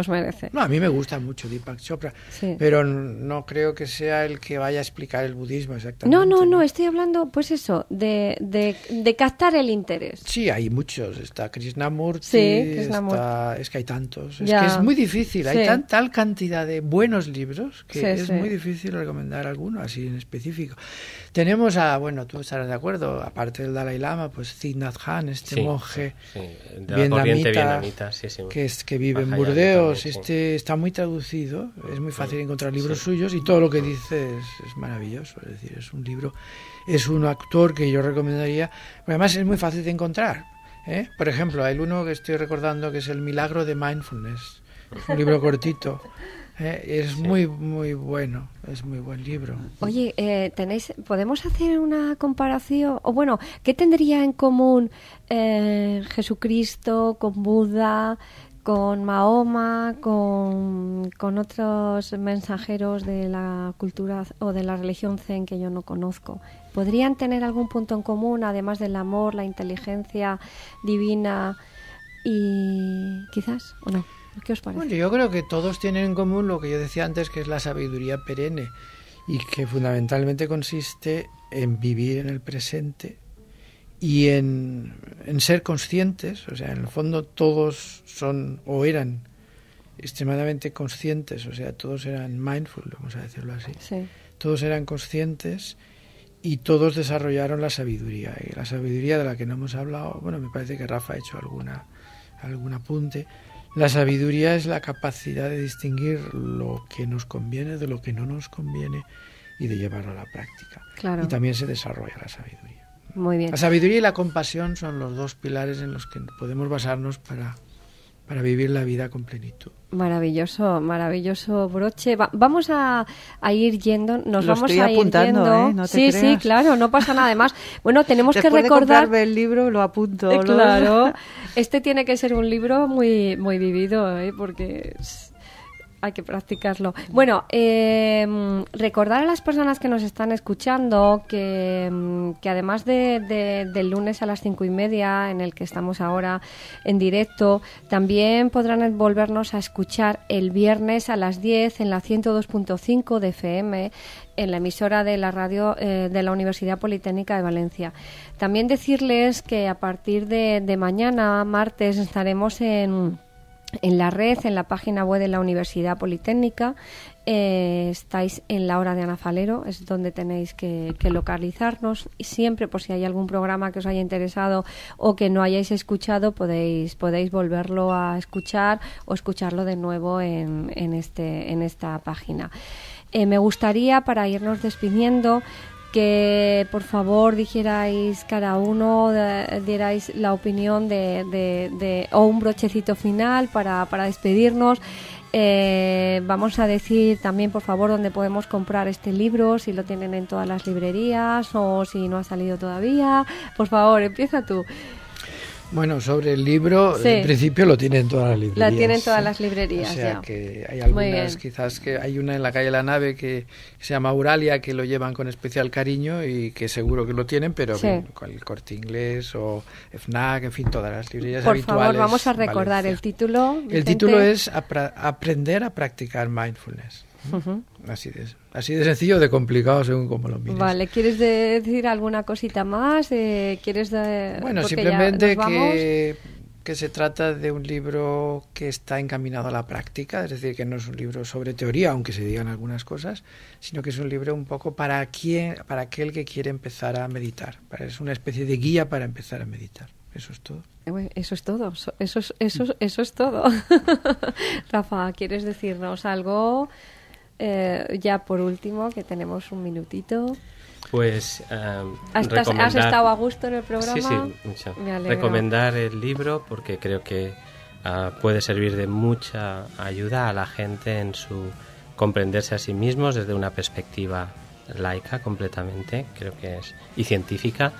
Speaker 4: No, a mí me gusta mucho Deepak Chopra, sí. Pero no creo que sea el que vaya a explicar el budismo exactamente.
Speaker 1: No, estoy hablando, pues eso, de captar el interés.
Speaker 4: Sí, hay muchos. Está Krishnamurti, es que hay tantos. Es que es muy difícil. Hay tal cantidad de buenos libros que es muy difícil recomendar alguno así en específico. Tenemos tú estarás de acuerdo, aparte del Dalai Lama, pues Thich Nhat Hanh, monje vietnamita, que vive en Burdeos, también, está muy traducido, es muy fácil encontrar libros suyos y todo lo que dice es maravilloso. Es decir, es un libro, es un autor que yo recomendaría, pero además es muy fácil de encontrar. Por ejemplo, hay uno que estoy recordando que es El milagro de mindfulness, es un libro cortito. Es muy bueno, es muy buen libro.
Speaker 1: Oye, ¿podemos hacer una comparación? O bueno, ¿qué tendría en común Jesucristo con Buda, con Mahoma, con otros mensajeros de la cultura o de la religión zen que yo no conozco? ¿Podrían tener algún punto en común, además del amor, la inteligencia divina y quizás, o no? ¿Qué os parece?
Speaker 4: Bueno, yo creo que todos tienen en común lo que yo decía antes, que es la sabiduría perenne, y que fundamentalmente consiste en vivir en el presente y en ser conscientes. O sea, en el fondo todos son o eran extremadamente conscientes, o sea, todos eran mindful, vamos a decirlo así.
Speaker 1: Sí.
Speaker 4: Todos eran conscientes y todos desarrollaron la sabiduría. Y la sabiduría de la que no hemos hablado, me parece que Rafa ha hecho algún apunte. La sabiduría es la capacidad de distinguir lo que nos conviene de lo que no nos conviene y de llevarlo a la práctica.
Speaker 1: Claro.
Speaker 4: Y también se desarrolla la sabiduría.
Speaker 1: Muy bien.
Speaker 4: La sabiduría y la compasión son los dos pilares en los que podemos basarnos para vivir la vida con plenitud.
Speaker 1: Maravilloso broche. Vamos a ir yendo, nos
Speaker 3: Lo
Speaker 1: vamos
Speaker 3: estoy
Speaker 1: a ir
Speaker 3: apuntando,
Speaker 1: yendo.
Speaker 3: No te
Speaker 1: sí,
Speaker 3: creas.
Speaker 1: Sí, claro, no pasa nada. Además, tenemos
Speaker 3: Después
Speaker 1: que recordar.
Speaker 3: De comprarme el libro, lo apunto.
Speaker 1: Claro, este tiene que ser un libro muy vivido, porque hay que practicarlo. Bueno, recordar a las personas que nos están escuchando que además del lunes a las 5:30, en el que estamos ahora en directo, también podrán volvernos a escuchar el viernes a las 10 en la 102.5 de FM, en la emisora de la radio de la Universidad Politécnica de Valencia. También decirles que a partir de mañana, martes, estaremos en en la red, en la página web de la Universidad Politécnica. Estáis en la hora de Ana Falero, es donde tenéis que localizarnos, y siempre, por si hay algún programa que os haya interesado o que no hayáis escuchado, podéis volverlo a escuchar o escucharlo de nuevo en esta página. Me gustaría, para irnos despidiendo, que por favor dijerais cada uno, dierais la opinión o un brochecito final para despedirnos. Vamos a decir también, por favor, dónde podemos comprar este libro, si lo tienen en todas las librerías o si no ha salido todavía. Por favor, empieza tú.
Speaker 4: Bueno, sobre el libro, sí, en principio lo tienen todas las librerías.
Speaker 1: La tienen todas las librerías,
Speaker 4: o sea,
Speaker 1: ya.
Speaker 4: Que hay algunas, quizás que hay una en la calle La Nave que se llama Euralia, que lo llevan con especial cariño y que seguro que lo tienen, pero sí, con el Corte Inglés o FNAC, en fin, todas las librerías habituales.
Speaker 1: Por favor, vamos a recordar el título. Vicente.
Speaker 4: El título es Aprender a practicar mindfulness. Uh-huh. Así de sencillo, de complicado según como lo mires.
Speaker 1: Vale, ¿quieres decir alguna cosita más?
Speaker 4: Bueno, simplemente que se trata de un libro que está encaminado a la práctica, es decir, que no es un libro sobre teoría, aunque se digan algunas cosas, sino que es un libro un poco para aquel que quiere empezar a meditar. Es una especie de guía para empezar a meditar. Eso es todo.
Speaker 1: Eso es todo. Eso es todo. Rafa, ¿quieres decirnos algo? Ya por último, que tenemos un minutito.
Speaker 2: Pues
Speaker 1: ¿Has estado a gusto en el programa?
Speaker 2: Sí, mucho. Recomendar el libro porque creo que puede servir de mucha ayuda a la gente en su comprenderse a sí mismos desde una perspectiva laica completamente, creo que es, y científica.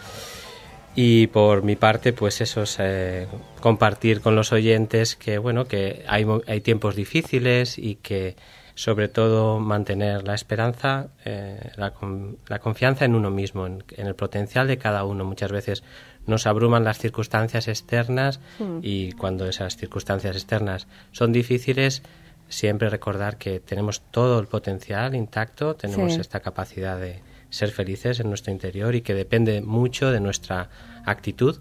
Speaker 2: Y por mi parte, pues eso es compartir con los oyentes que bueno, que hay tiempos difíciles y que sobre todo mantener la esperanza, la confianza en uno mismo, en el potencial de cada uno. Muchas veces nos abruman las circunstancias externas y cuando esas circunstancias externas son difíciles, siempre recordar que tenemos todo el potencial intacto, tenemos esta capacidad de ser felices en nuestro interior y que depende mucho de nuestra actitud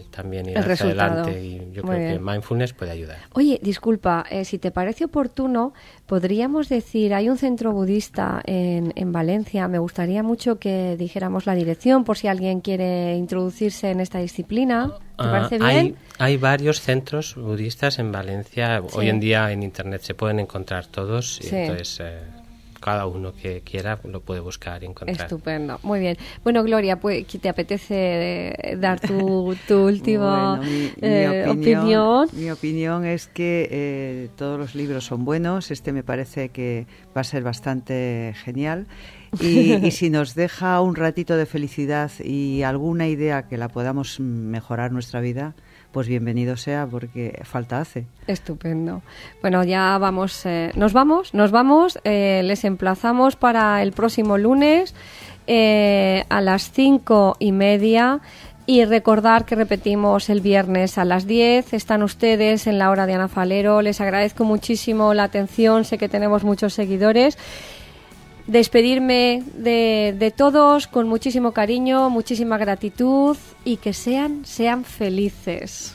Speaker 2: también ir hacia adelante, y yo creo que mindfulness puede ayudar.
Speaker 1: Oye, disculpa, si te parece oportuno, podríamos decir, hay un centro budista en Valencia, me gustaría mucho que dijéramos la dirección por si alguien quiere introducirse en esta disciplina. ¿Te parece bien?
Speaker 2: Hay varios centros budistas en Valencia, hoy en día en internet se pueden encontrar todos, y entonces cada uno que quiera lo puede buscar y encontrar.
Speaker 1: Estupendo, muy bien. Bueno, Gloria, pues, ¿te apetece dar tu última opinión?
Speaker 3: Mi opinión es que todos los libros son buenos. Este me parece que va a ser bastante genial. Y si nos deja un ratito de felicidad y alguna idea que la podamos mejorar nuestra vida, pues bienvenido sea, porque falta hace.
Speaker 1: Estupendo. Bueno, ya vamos, nos vamos. Les emplazamos para el próximo lunes a las 5:30 y recordar que repetimos el viernes a las 10. Están ustedes en la hora de Ana Falero. Les agradezco muchísimo la atención, sé que tenemos muchos seguidores. Despedirme de todos con muchísimo cariño, muchísima gratitud y que sean felices.